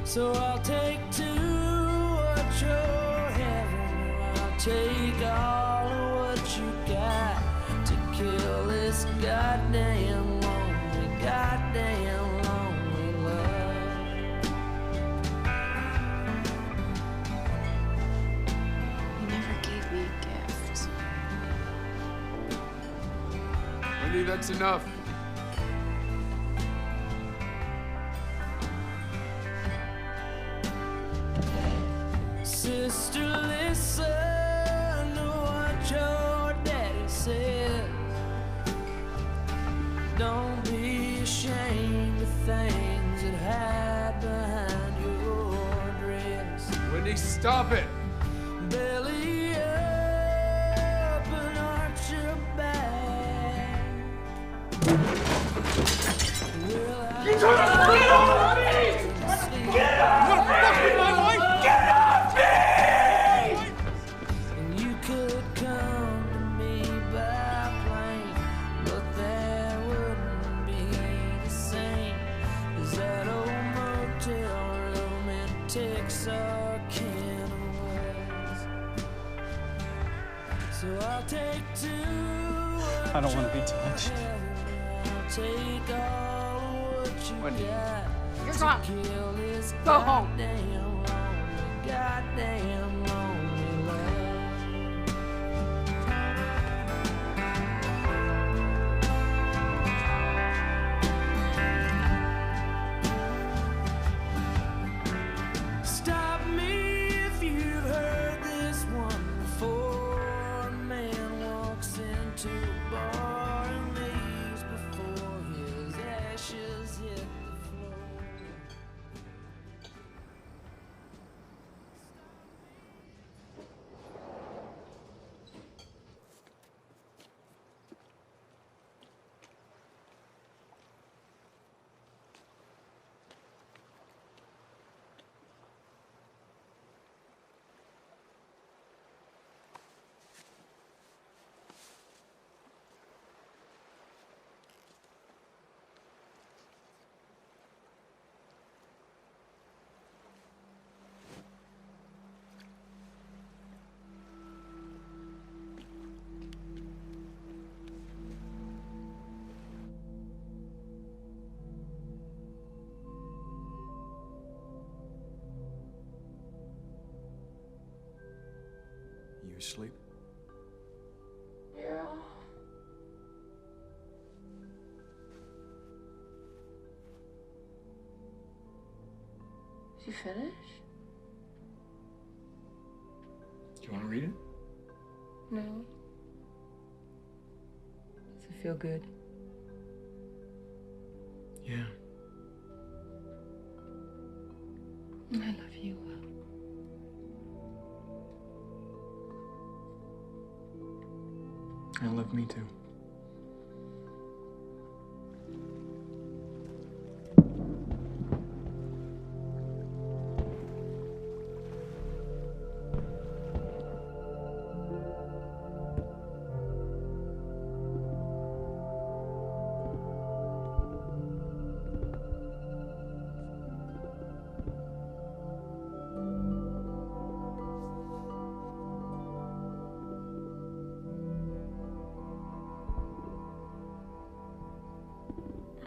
So I'll take two what you're having. I'll take all of what you got to kill this goddamn lonely, goddamn lonely love. You never gave me a gift. Wendy, that's enough. Sister, listen to what your daddy says. Don't be ashamed of things that hide behind your dress. Wendy, stop it. Belly up and arch your back. Well, You took a spit off me! Get off me! You wanna fuck with my wife? Get off me! And you could come to me by plane, but that wouldn't be the same. I don't want to be touched. Wendy. You're gone. Go home. Stop me if you've heard this one before. A man walks into a bar and leaves before his ashes hit the floor. You asleep? Yeah. Did you finish? Do you want to read it? No. Does it feel good? Yeah. I love you. I love me too.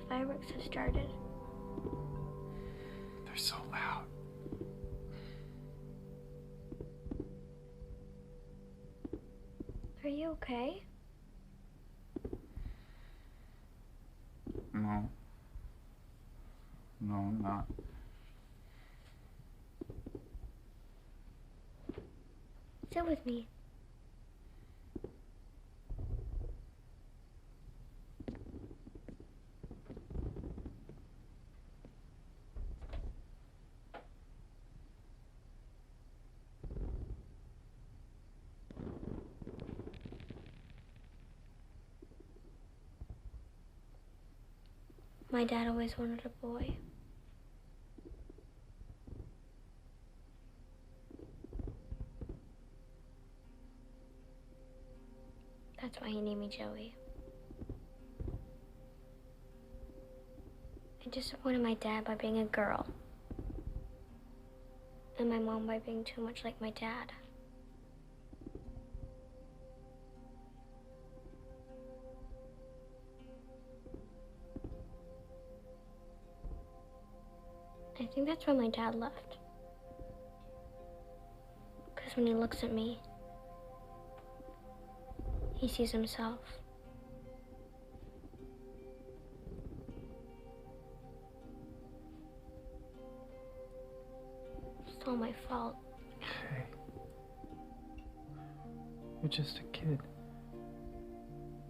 Fireworks have started. They're so loud. Are you okay? No. No, I'm not. Sit with me. My dad always wanted a boy. That's why he named me Joey. I disappointed my dad by being a girl. And my mom by being too much like my dad. I think that's why my dad left. Because when he looks at me, he sees himself. It's all my fault. Okay. You're just a kid.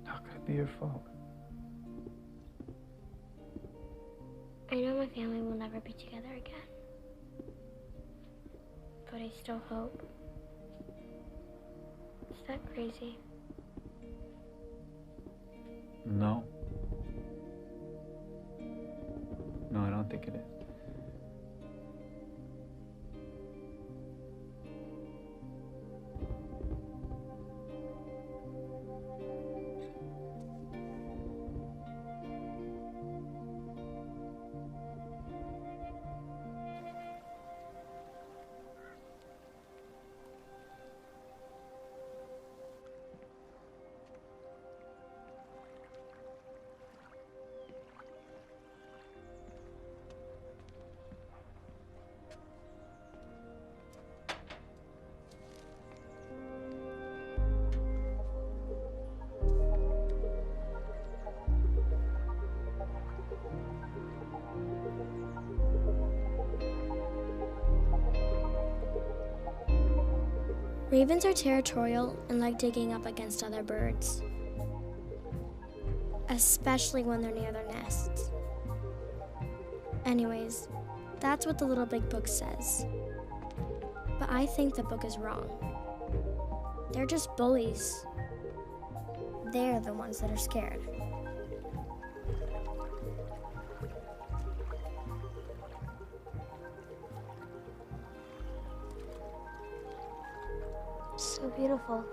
How could it be your fault? I know my family will never be together again. But I still hope. Is that crazy? No. No, I don't think it is. Ravens are territorial and like digging up against other birds, especially when they're near their nests. Anyways, that's what the Little Big Book says. But I think the book is wrong. They're just bullies. They're the ones that are scared. So beautiful.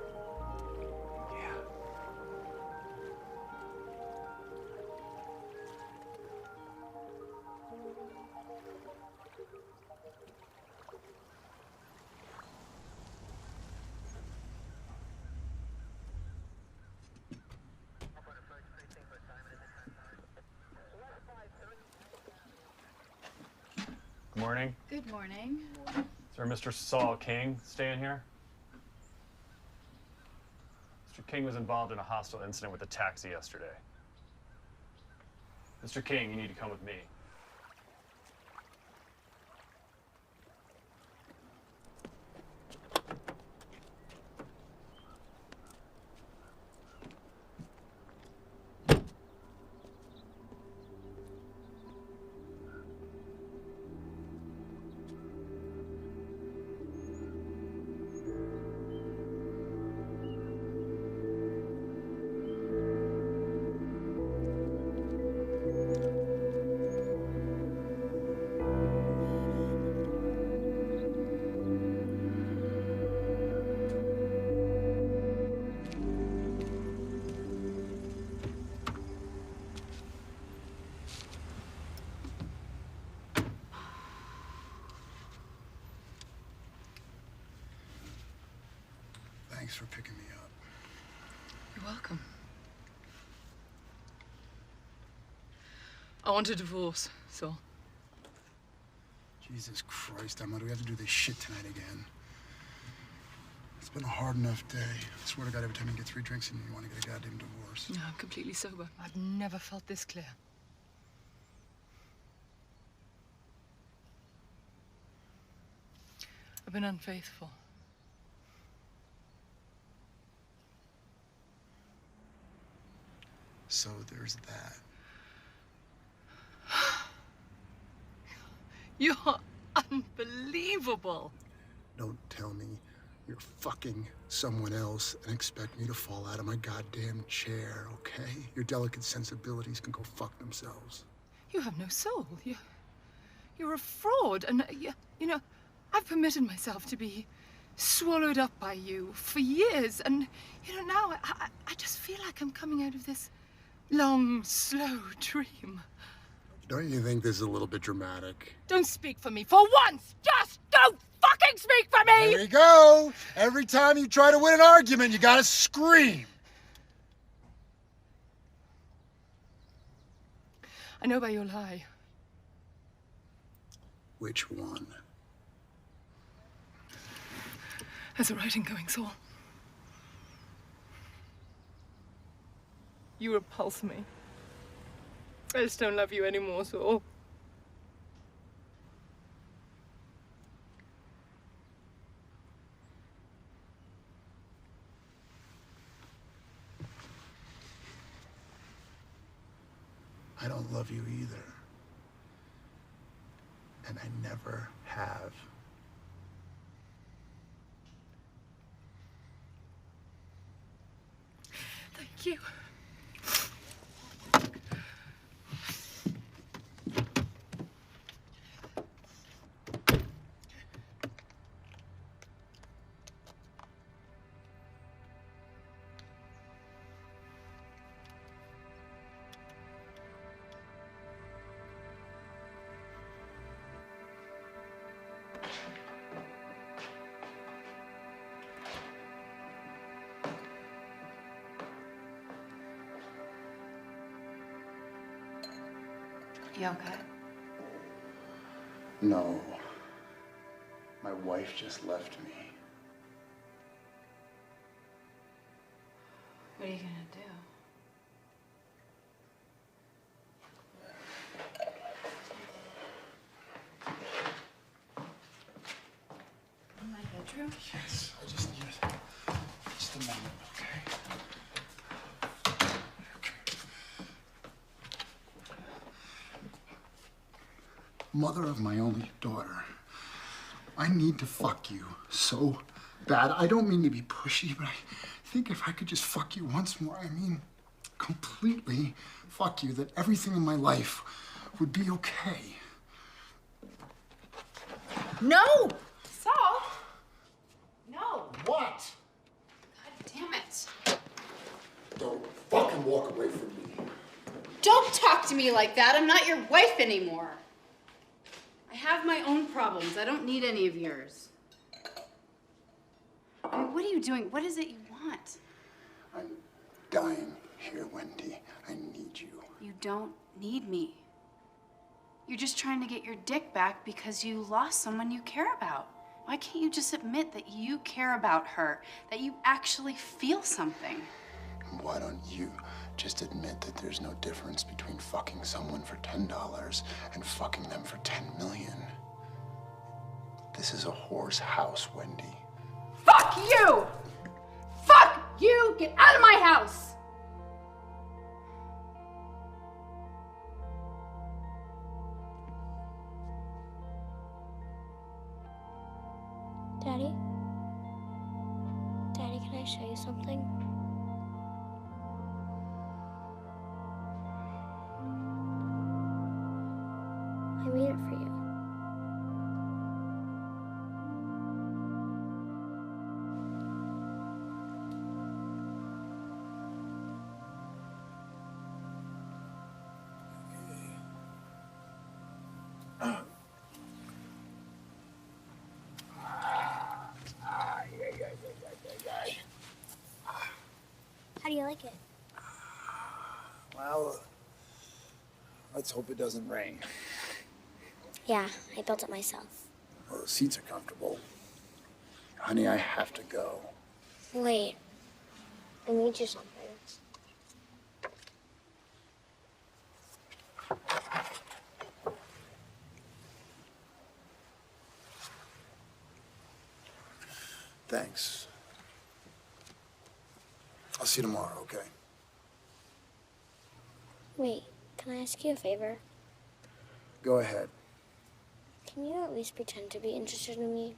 Good morning. Good morning. Is there Mr. Saul King staying here? Mr. King was involved in a hostile incident with a taxi yesterday. Mr. King, you need to come with me. Thanks for picking me up. You're welcome. I want a divorce, so. Jesus Christ, Emma, do we have to do this shit tonight again? It's been a hard enough day. I swear to God, every time you get 3 drinks in you want to get a goddamn divorce. No, I'm completely sober. I've never felt this clear. I've been unfaithful. So there's that. You're unbelievable. Don't tell me you're fucking someone else and expect me to fall out of my goddamn chair, okay? Your delicate sensibilities can go fuck themselves. You have no soul. You're a fraud. And, you know, I've permitted myself to be swallowed up by you for years. And, you know, now I just feel like I'm coming out of this long, slow dream. Don't you think this is a little bit dramatic? Don't speak for me. For once, just don't fucking speak for me! There you go! Every time you try to win an argument, you gotta scream! I know by your lie. Which one? How's the writing going, Saul? You repulse me. I just don't love you anymore, Saul. I don't love you either. And I never have. Thank you. You okay? No. My wife just left me. What are you gonna do? In my bedroom? Yes, I just need mother of my only daughter. I need to fuck you so bad. I don't mean to be pushy, but I think if I could just fuck you once more, I mean, completely fuck you, that everything in my life would be okay. No! Saul! No! What? God damn it. Don't fucking walk away from me. Don't talk to me like that. I'm not your wife anymore. I have my own problems. I don't need any of yours. I mean, what are you doing? What is it you want? I'm dying here, Wendy. I need you. You don't need me. You're just trying to get your dick back because you lost someone you care about. Why can't you just admit that you care about her, that you actually feel something? Why don't you just admit that there's no difference between fucking someone for $10 and fucking them for 10 million? This is a whore's house, Wendy. Fuck you! Fuck you! Get out of my house! Daddy? Daddy, can I show you something? I made it for you. How do you like it? Well, let's hope it doesn't rain. Yeah, I built it myself. Well, the seats are comfortable. Honey, I have to go. Wait, I need you something. Thanks. I'll see you tomorrow, okay? Wait, can I ask you a favor? Go ahead. Can you at least pretend to be interested in me?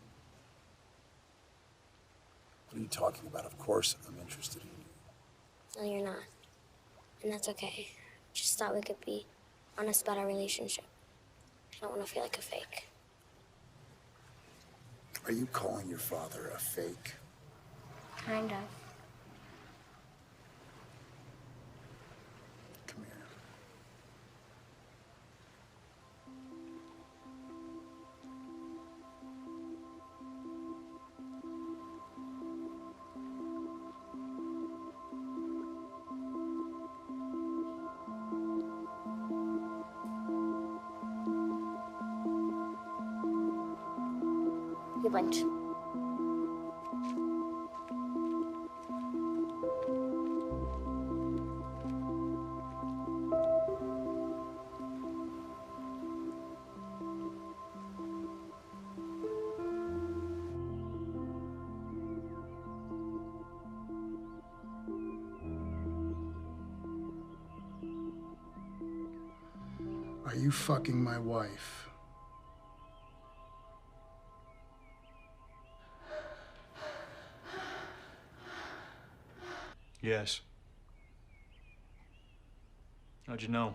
What are you talking about? Of course I'm interested in you. No, you're not. And that's okay. Just thought we could be honest about our relationship. I don't want to feel like a fake. Are you calling your father a fake? Kind of. Come here. You blinked. Are you fucking my wife? Yes. How'd you know?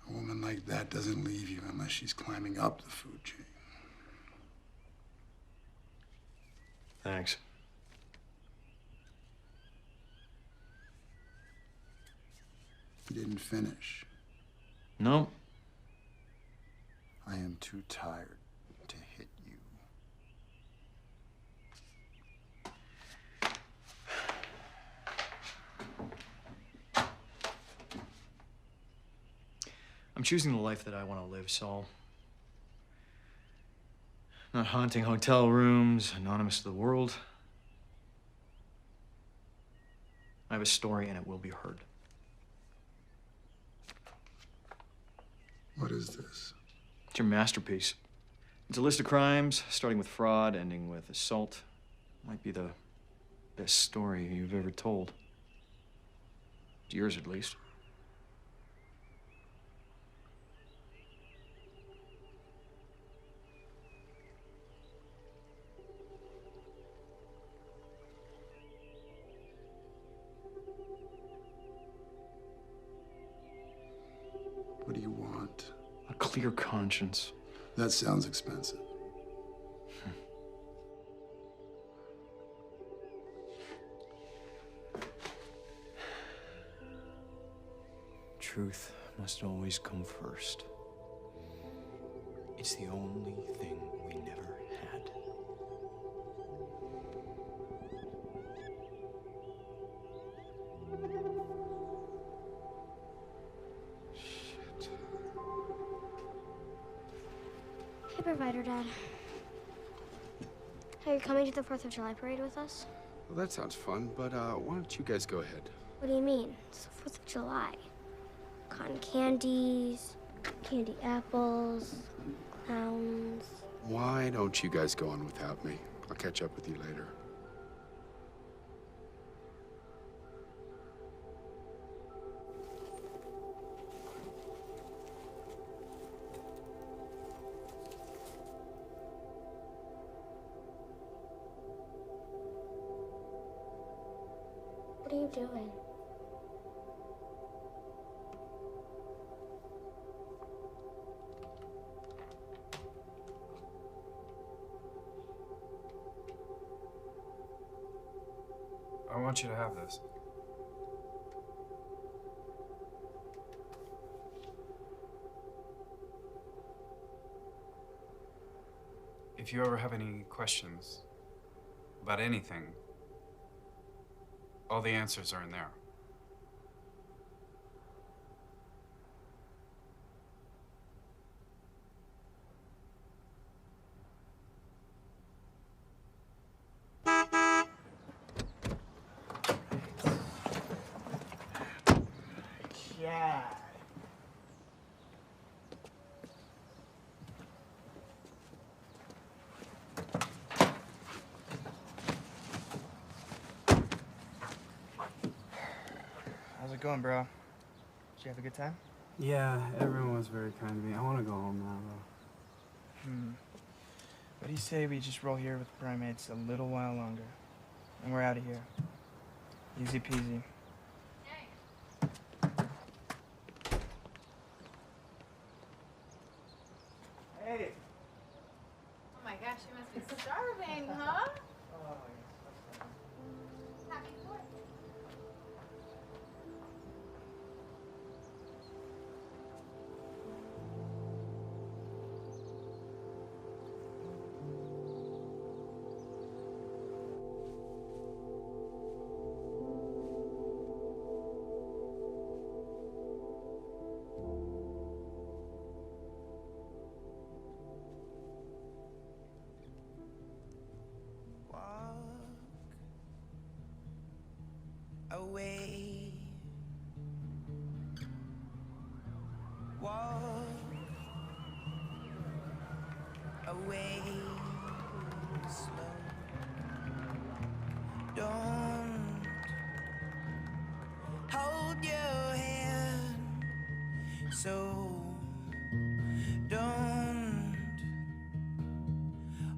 A woman like that doesn't leave you unless she's climbing up the food chain. Thanks. You didn't finish. No. I am too tired to hit you. I'm choosing the life that I want to live, Saul. Not haunting hotel rooms, anonymous to the world. I have a story and it will be heard. What is this? It's your masterpiece. It's a list of crimes, starting with fraud, ending with assault. Might be the best story you've ever told. It's yours, at least. you want. A clear conscience. That sounds expensive. Truth must always come first. It's the only thing we never had. Hey, Provider Dad. Are you coming to the 4th of July parade with us? Well, that sounds fun, but why don't you guys go ahead? What do you mean? It's the 4th of July. Cotton candies, candy apples, clowns. Why don't you guys go on without me? I'll catch up with you later. What are you doing? I want you to have this. If you ever have any questions about anything, all the answers are in there. Yeah. How's it going, bro? Did you have a good time? Yeah, everyone was very kind to me. I want to go home now, though. What do you say we just roll here with the primates a little while longer? And we're out of here. Easy peasy. Hey! Oh my gosh, you must be starving, huh? Happy 4th. Away, walk away slow. Don't hold your hand, so don't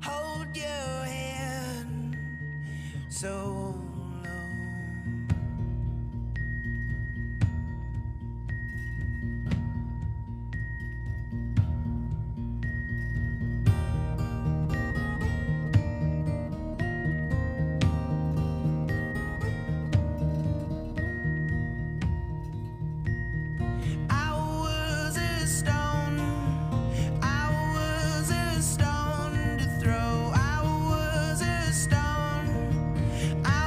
hold your hand so. I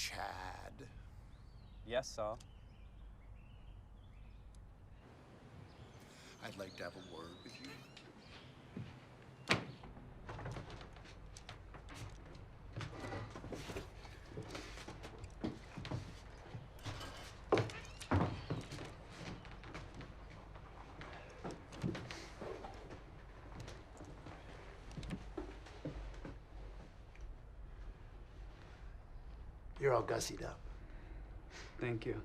Chad. Yes, Saul. I'd like to have a word with you. You're all gussied up. Thank you.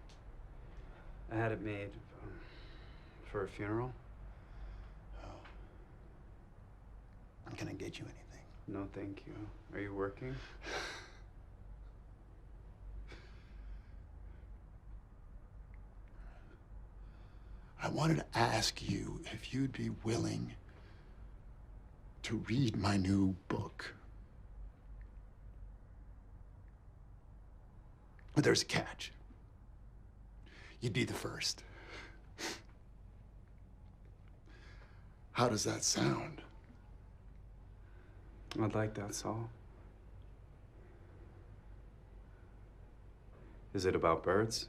I had it made for a funeral. Can I get you anything? No, thank you. Are you working? I wanted to ask you if you'd be willing to read my new book. But there's a catch. You'd be the first. How does that sound? I'd like that, Saul. Is it about birds?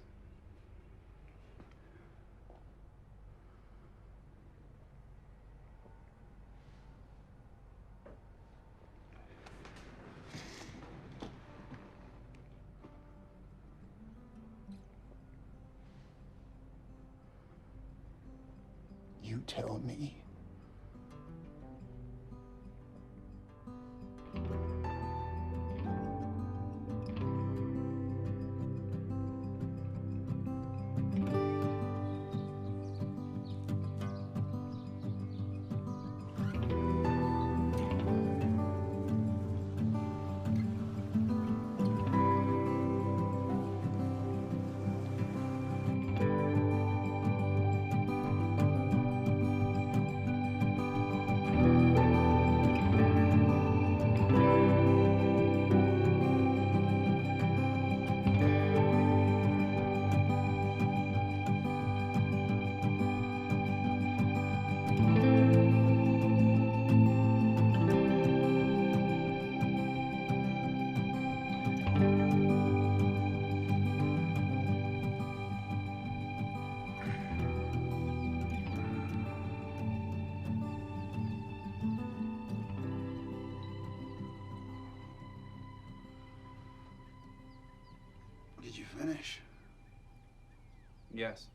You tell me. Did you finish? Yes.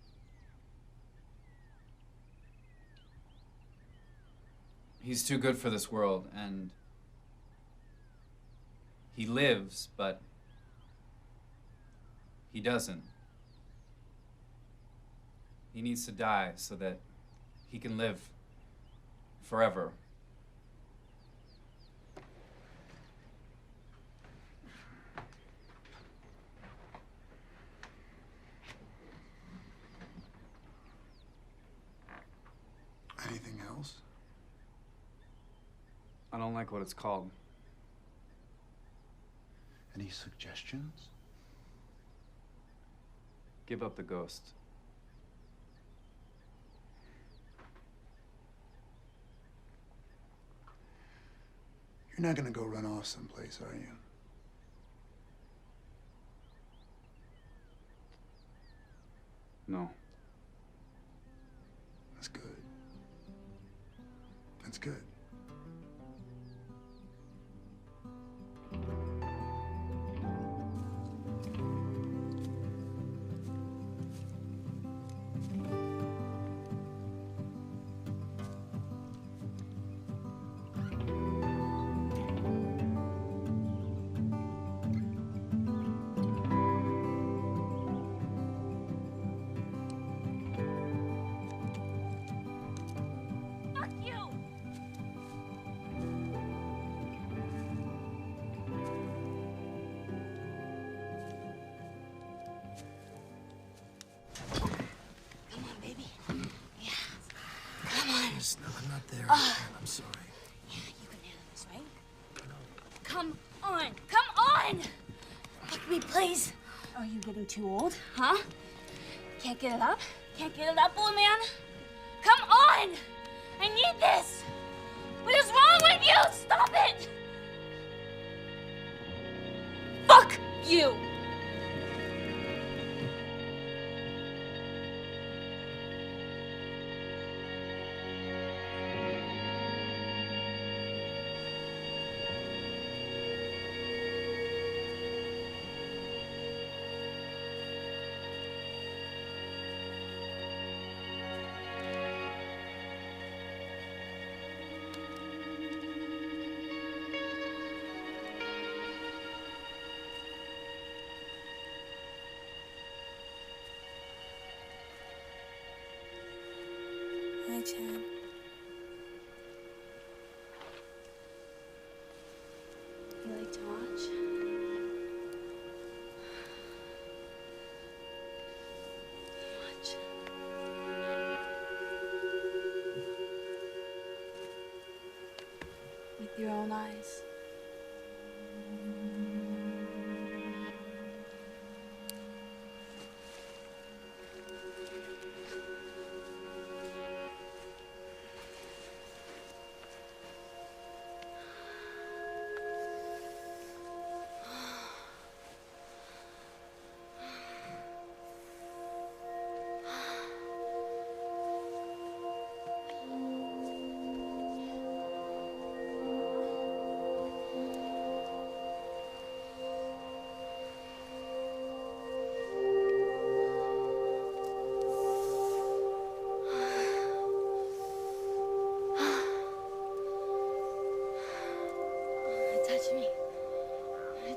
He's too good for this world, and he lives, but he doesn't. He needs to die so that he can live forever. Anything else? I don't like what it's called. Any suggestions? Give up the ghost. You're not gonna go run off someplace, are you? No. That's good. That's good. No, I'm not there. I'm sorry. Yeah, you can handle this, right? Come on! Come on! Fuck me, please. Are you getting too old, huh? Can't get it up? Can't get it up, old man? Come on! I need this! What is wrong with you? Stop it! Fuck you! Chad. You like to watch? Watch. With your own eyes. Touch me.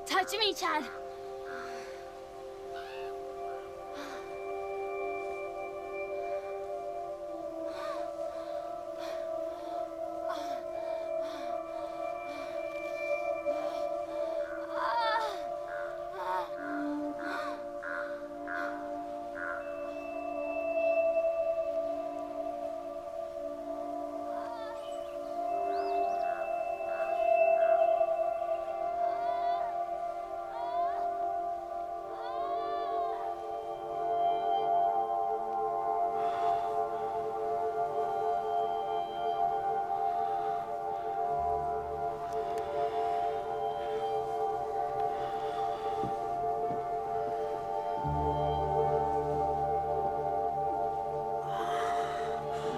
Touch me, Chad.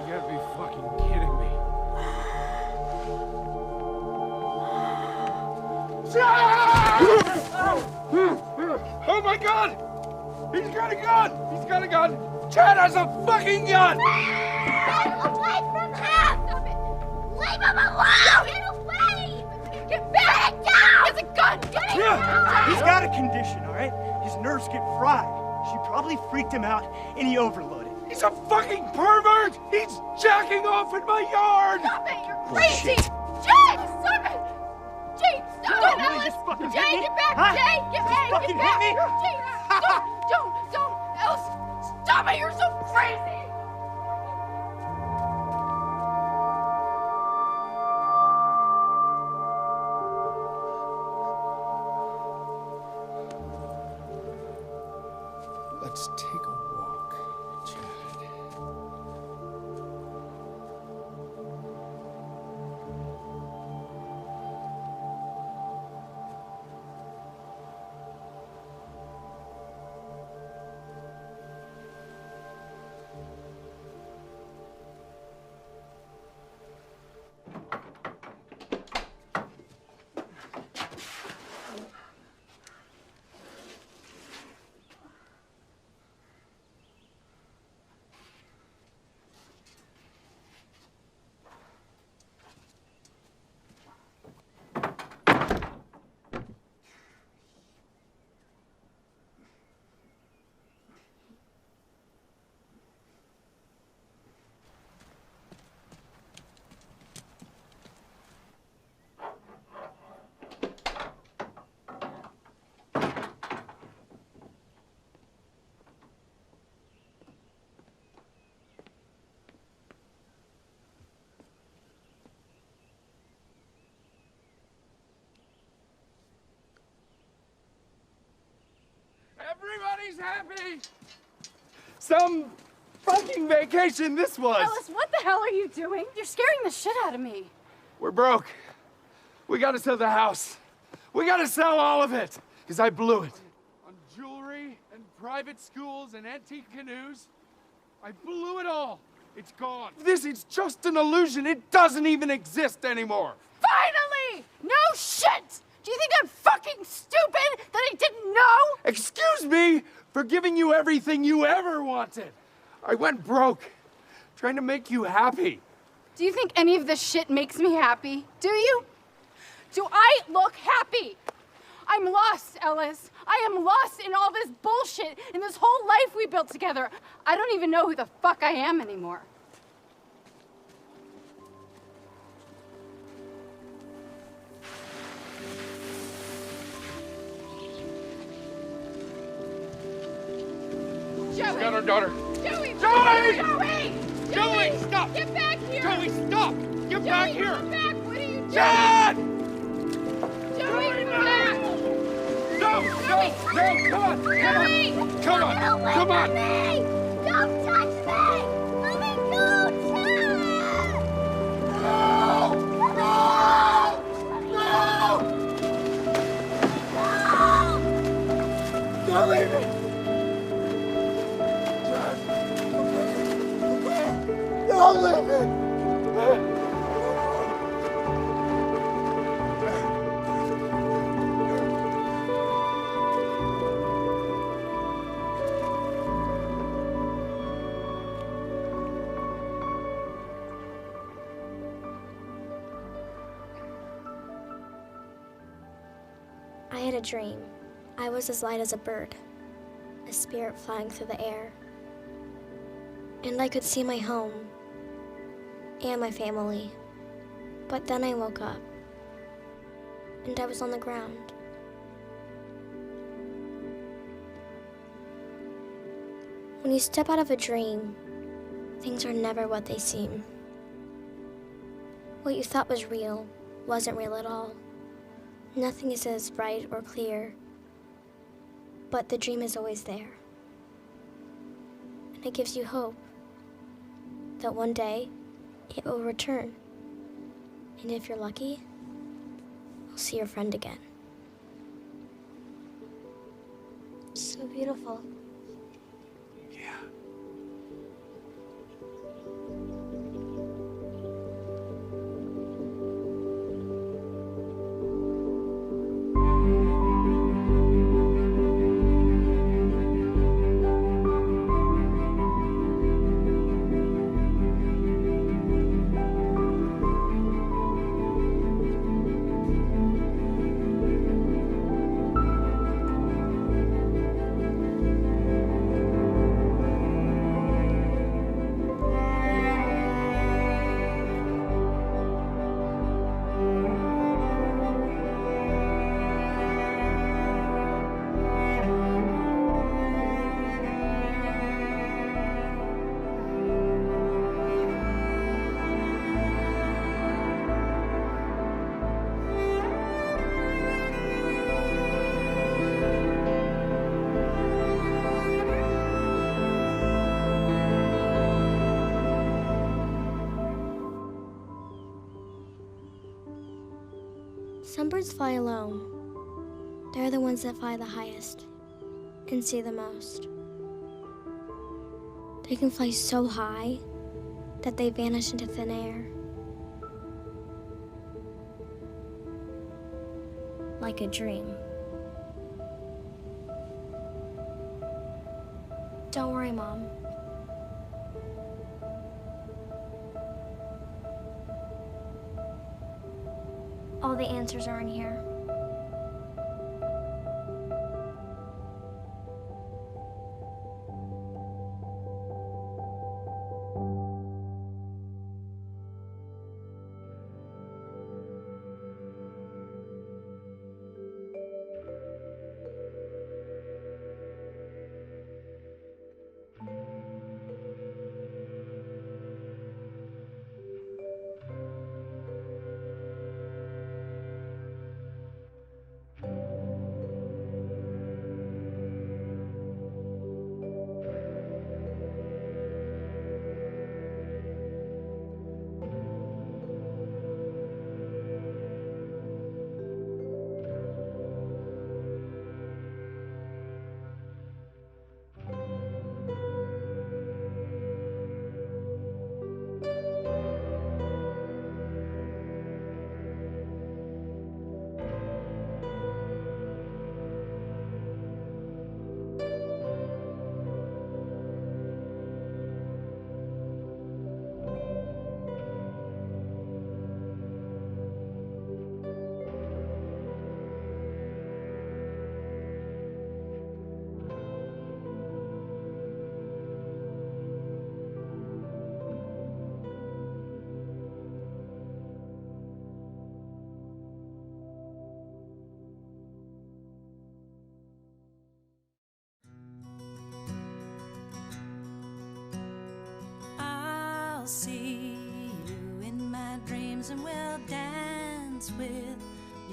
You gotta be fucking kidding me. Oh my god! He's got a gun! He's got a gun! Chad has a fucking gun! Get away from him! Stop it! Leave him alone! Get away! Get back! Get down! He has a gun! Get him! He's got a condition, all right? His nerves get fried. She probably freaked him out and he overloaded. He's a fucking pervert! He's jacking off in my yard! Stop it! You're crazy! Jay! Stop it! Jay, stop it! Really, just fucking hit Jay, me? get back! Huh? Jay, get Just back! fucking Get back! hit me? Jay, don't! Alice, stop it! You're so crazy! Let's take a walk, Chad. Everybody's happy! Some fucking vacation this was! Ellis, what the hell are you doing? You're scaring the shit out of me. We're broke. We gotta sell the house. We gotta sell all of it, because I blew it. On jewelry and private schools and antique canoes. I blew it all. It's gone. This is just an illusion. It doesn't even exist anymore. Finally! No shit! Do you think I'm fucking stupid that I didn't know? Excuse me for giving you everything you ever wanted. I went broke, trying to make you happy. Do you think any of this shit makes me happy? Do you? Do I look happy? I'm lost, Ellis. I am lost in all this bullshit, in this whole life we built together. I don't even know who the fuck I am anymore. got our daughter. Joey! Joey! Joey! Joey, stop! Get back here! Joey, stop! Get back Joey, here! come back! What are you doing? Dad! Joey, no! come back! No! No! No! Come on! Joey! Come on! Come on! Come on! Me! Don't touch me! Let me go, Chad! No! Don't leave me! Don't leave me! I had a dream. I was as light as a bird, a spirit flying through the air. And I could see my home and my family. But then I woke up, and I was on the ground. When you step out of a dream, things are never what they seem. What you thought was real wasn't real at all. Nothing is as bright or clear, but the dream is always there. And it gives you hope that one day it will return. And if you're lucky, you'll see your friend again. So beautiful. Some birds fly alone. They're the ones that fly the highest and see the most. They can fly so high that they vanish into thin air. Like a dream. Don't worry, Mom. All the answers are in here. arms and we'll dance with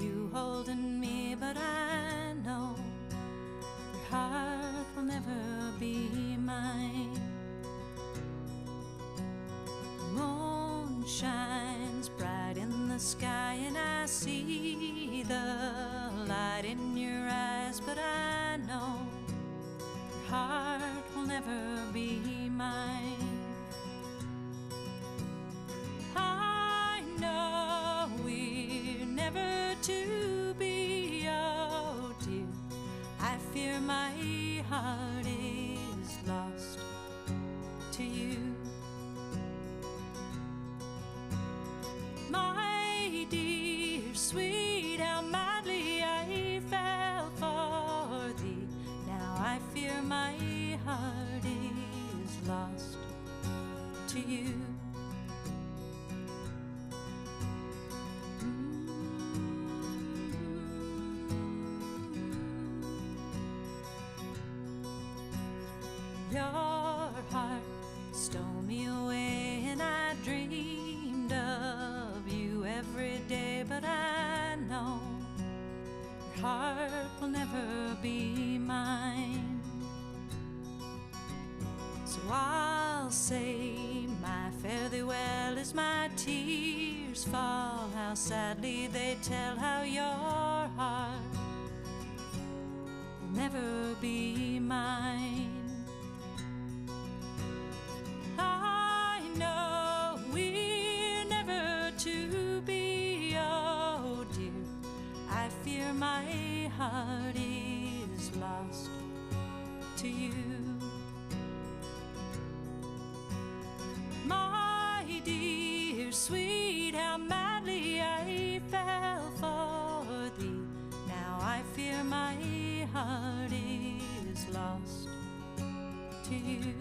you holding me, but I know your heart will never be mine. The moon shines bright in the sky and I see the light in your eyes, but I know your heart will never be mine. I know we're never to be, oh dear, I fear my heart is lost to you. My dear sweet, how madly I fell for thee. Now I fear my heart is lost to you. Your heart stole me away and I dreamed of you every day, but I know your heart will never be mine. So I'll say my fare thee well as my tears fall, how sadly they tell how your heart will never be mine. I know we're never to be, oh dear, I fear my heart is lost to you. My dear sweet, how madly I fell for thee. Now I fear my heart is lost to you.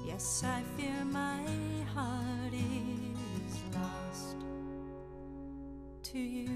Yes, I fear my heart is lost to you.